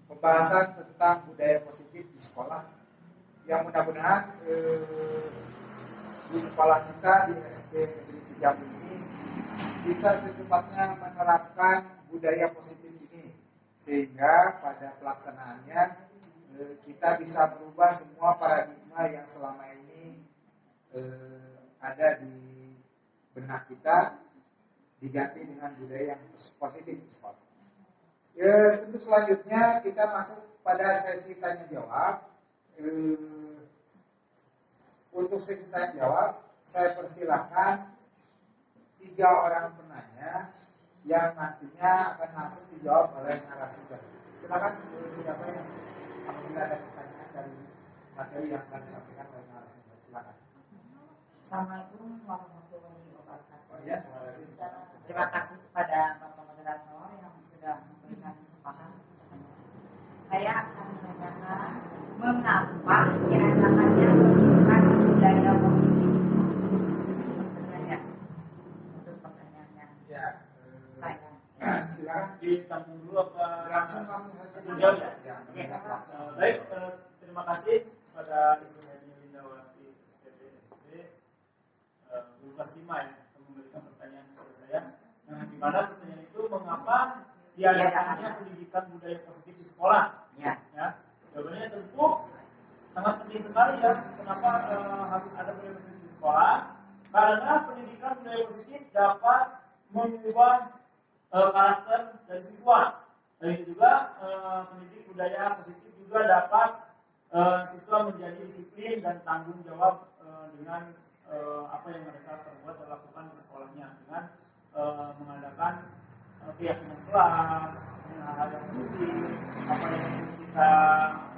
pembahasan tentang budaya positif di sekolah. Yang mudah-mudahan di sekolah kita di SD Negeri Cijambe ini bisa secepatnya menerapkan budaya positif ini, sehingga pada pelaksanaannya kita bisa berubah semua paradigma yang selama ini ada di benak kita, diganti dengan budaya yang positif di sekolah. Untuk selanjutnya kita masuk pada sesi tanya jawab. Untuk sesi tanya jawab, saya persilahkan 3 orang penanya yang nantinya akan langsung dijawab oleh narasumber. Silakan siapa yang apabila ada pertanyaan dari materi yang akan disampaikan oleh narasumber. Silakan. Assalamualaikum warahmatullahi wabarakatuh. Oh ya, terima kasih. Terima kasih kepada Bapak Moderator yang sudah memberikan kesempatan. Saya akan menanyakan mengapa diadakannya pendidikan budaya positif. Sebenarnya untuk pertanyaannya. Ya, Saya. silakan. Ditampung dulu apa? Langsung saja. Jauh ya? Ya, mengingat waktu. Baik, terima kasih kepada Ibu Heni Lindawati SPD Guru kelas 5 ya, yang memberikan pertanyaan kepada saya. Nah, di mana pertanyaan itu mengapa diadakannya pendidikan budaya positif di sekolah? Ya. Ya, jawabannya tentu sangat penting sekali ya. Kenapa harus ada budaya positif di sekolah? Karena pendidikan budaya positif dapat mengubah karakter dari siswa. Dan itu juga pendidik budaya positif juga dapat siswa menjadi disiplin dan tanggung jawab dengan apa yang mereka perbuat dan lakukan di sekolahnya, dengan mengadakan keyakinan kelas, hal-hal yang positif, apa yang kita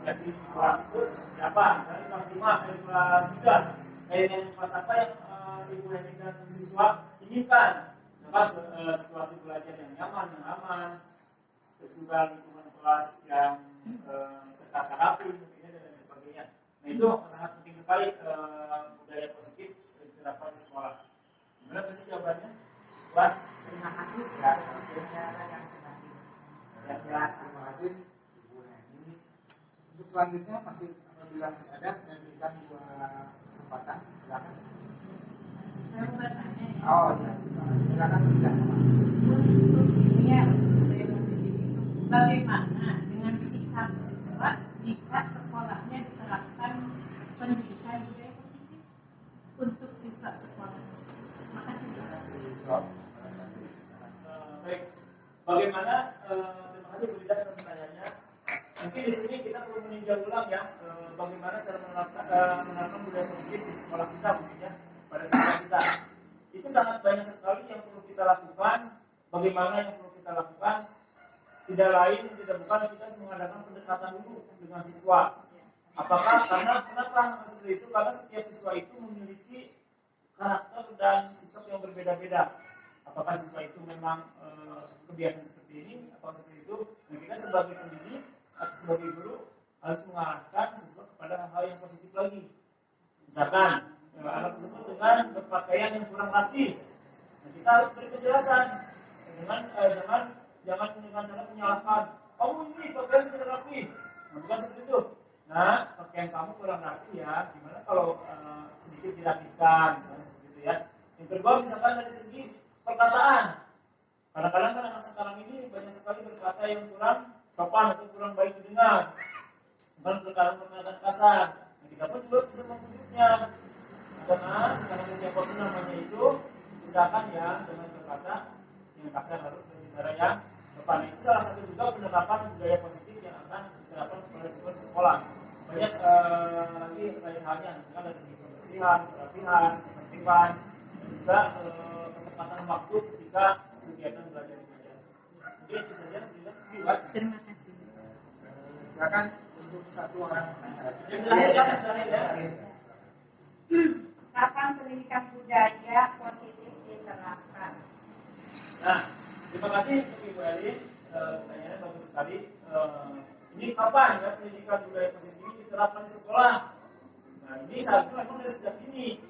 yakini di kelas itu seperti apa. Dari kelas 5 dari kelas 3 kayak yang kelas apa yang ibu dan siswa inginkan, maka situasi belajar yang nyaman, yang aman, terus juga lingkungan kelas yang tertata rapi, dan sebagainya. Nah itu sangat penting sekali budaya positif diterapkan di sekolah. Gimana sih jawabannya? Kelas? Terima kasih ya penjelasan yang sudah dijelaskan. Terima kasih Ibu Neni. Untuk selanjutnya masih apabila masih ada, saya berikan 2 kesempatan. Silakan. Saya mau bertanya ya. Oh iya, silakan tidak. Untuk ini ya, budaya positif itu bagaimana dengan sikap siswa jika sekolahnya diterapkan pendidikan budaya positif untuk siswa sekolah? Makasih. Baik, bagaimana? Terima kasih Bu Lida atas pertanyaannya. Mungkin di sini kita perlu meninjau ulang ya, bagaimana cara menerapkan budaya positif di sekolah kita, mungkin ya, pada sekolah kita. Itu sangat banyak sekali yang perlu kita lakukan. Bagaimana yang perlu kita lakukan? Tidak lain, tidak bukan kita harus mengadakan pendekatan dulu dengan siswa. Apakah kenapa seperti itu? Karena setiap siswa itu memiliki karakter dan sikap yang berbeda-beda. Apakah siswa itu memang kebiasaan seperti ini, apakah seperti itu? Nah, kita sebagai pendidik atau sebagai guru harus mengarahkan siswa kepada hal-hal yang positif lagi. Misalkan anak tersebut dengan berpakaian yang kurang rapi, nah, kita harus beri penjelasan jangan dengan cara menyalahkan. Kamu ini pakaian tidak rapi, nah, bukan seperti itu. Nah, pakaian kamu kurang rapi ya. Gimana kalau sedikit dirapikan, misalnya seperti itu ya. Yang kedua, misalkan dari segi perkataan. Kadang-kadang kan anak sekarang ini banyak sekali berkata yang kurang sopan atau kurang baik didengar. Bukan perkataan kasar. Nah, kita pun juga bisa membujuknya. Karena misalkan siapapun namanya itu, misalkan ya dengan berkata yang kasar harus berbicara yang sopan. Itu salah satu juga penerapan budaya positif yang akan diterapkan kepada siswa di sekolah. Banyak lagi lain halnya, misalkan dari segi kebersihan, kerapihan, ketertiban, dan juga ketepatan waktu ketika kegiatan belajar dikerjakan. Mungkin itu saja. Terima kasih. Silakan untuk 1 orang penanya lagi. Yang terakhir ya. Kapan pendidikan budaya positif diterapkan? Nah, terima kasih untuk Ibu Elin. Pertanyaannya bagus sekali. Ini kapan ya pendidikan budaya positif ini diterapkan di sekolah? Nah, ini seharusnya memang dari sejak ini.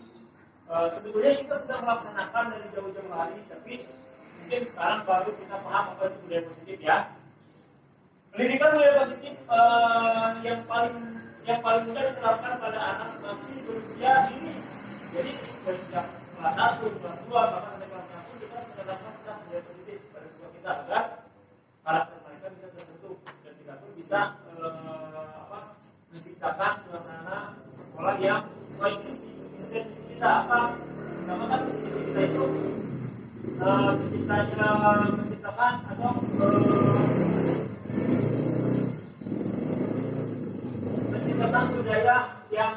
Sebetulnya kita sudah melaksanakan dari jauh-jauh hari, tapi mungkin sekarang baru kita paham apa itu budaya positif ya. Pendidikan budaya positif yang paling mudah diterapkan pada anak masih berusia ini. Jadi dari sejak kelas 1, kelas 2, bahkan sampai kelas 1 kita sudah menerapkan budaya positif pada siswa kita agar karakter mereka bisa terbentuk dan kita pun bisa menciptakan suasana sekolah yang sesuai misi kita apa? Pertama kan misi kita itu menciptakan atau menciptakan budaya yang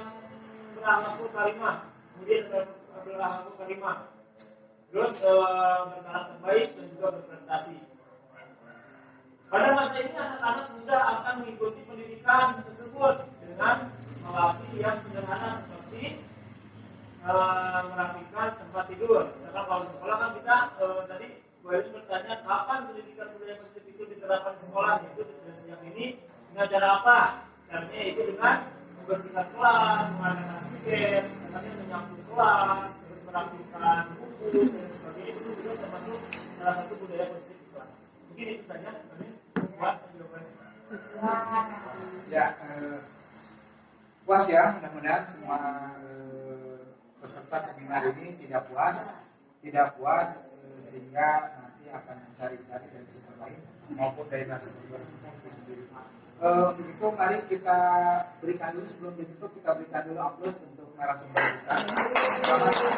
berakhlakul karimah, kemudian berakhlakul karimah, terus berkarakter baik dan juga berprestasi. Pada masa ini anak-anak muda akan mengikuti pendidikan tersebut dengan melatih yang sederhana seperti merapikan tempat tidur. Misalkan kalau di sekolah kan kita tadi Bu Elin bertanya kapan pendidikan budaya positif itu diterapkan di sekolah, yaitu dengan sejak ini dengan cara apa? Caranya yaitu dengan membersihkan kelas, mengadakan tiket, menyapu kelas, terus merapikan buku dan sebagainya. Itu juga termasuk salah satu budaya positif di kelas. Mungkin itu saja. Puas jawabannya. Ya, puas ya. Mudah-mudahan semua peserta seminar ini tidak puas sehingga nanti akan mencari-cari dari sumber lain maupun dari narasumber itu sendiri. Begitu, mari kita berikan dulu sebelum ditutup kita berikan dulu aplaus untuk narasumber kita. Terima kasih.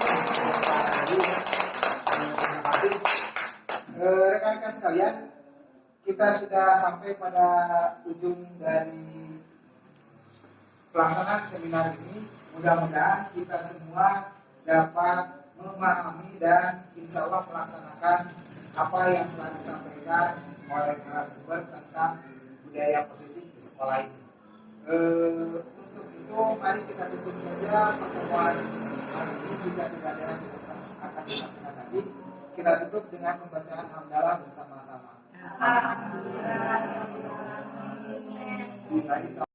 Rekan-rekan sekalian, kita sudah sampai pada ujung dari pelaksanaan seminar ini. Mudah-mudahan kita semua dapat memahami dan insya Allah melaksanakan apa yang telah disampaikan oleh narasumber tentang budaya positif di sekolah ini. Untuk itu mari kita tutup saja pertemuan hari ini. Jika tidak ada yang akan disampaikan lagi, kita tutup dengan pembacaan hamdalah bersama-sama. Alhamdulillah. Sukses.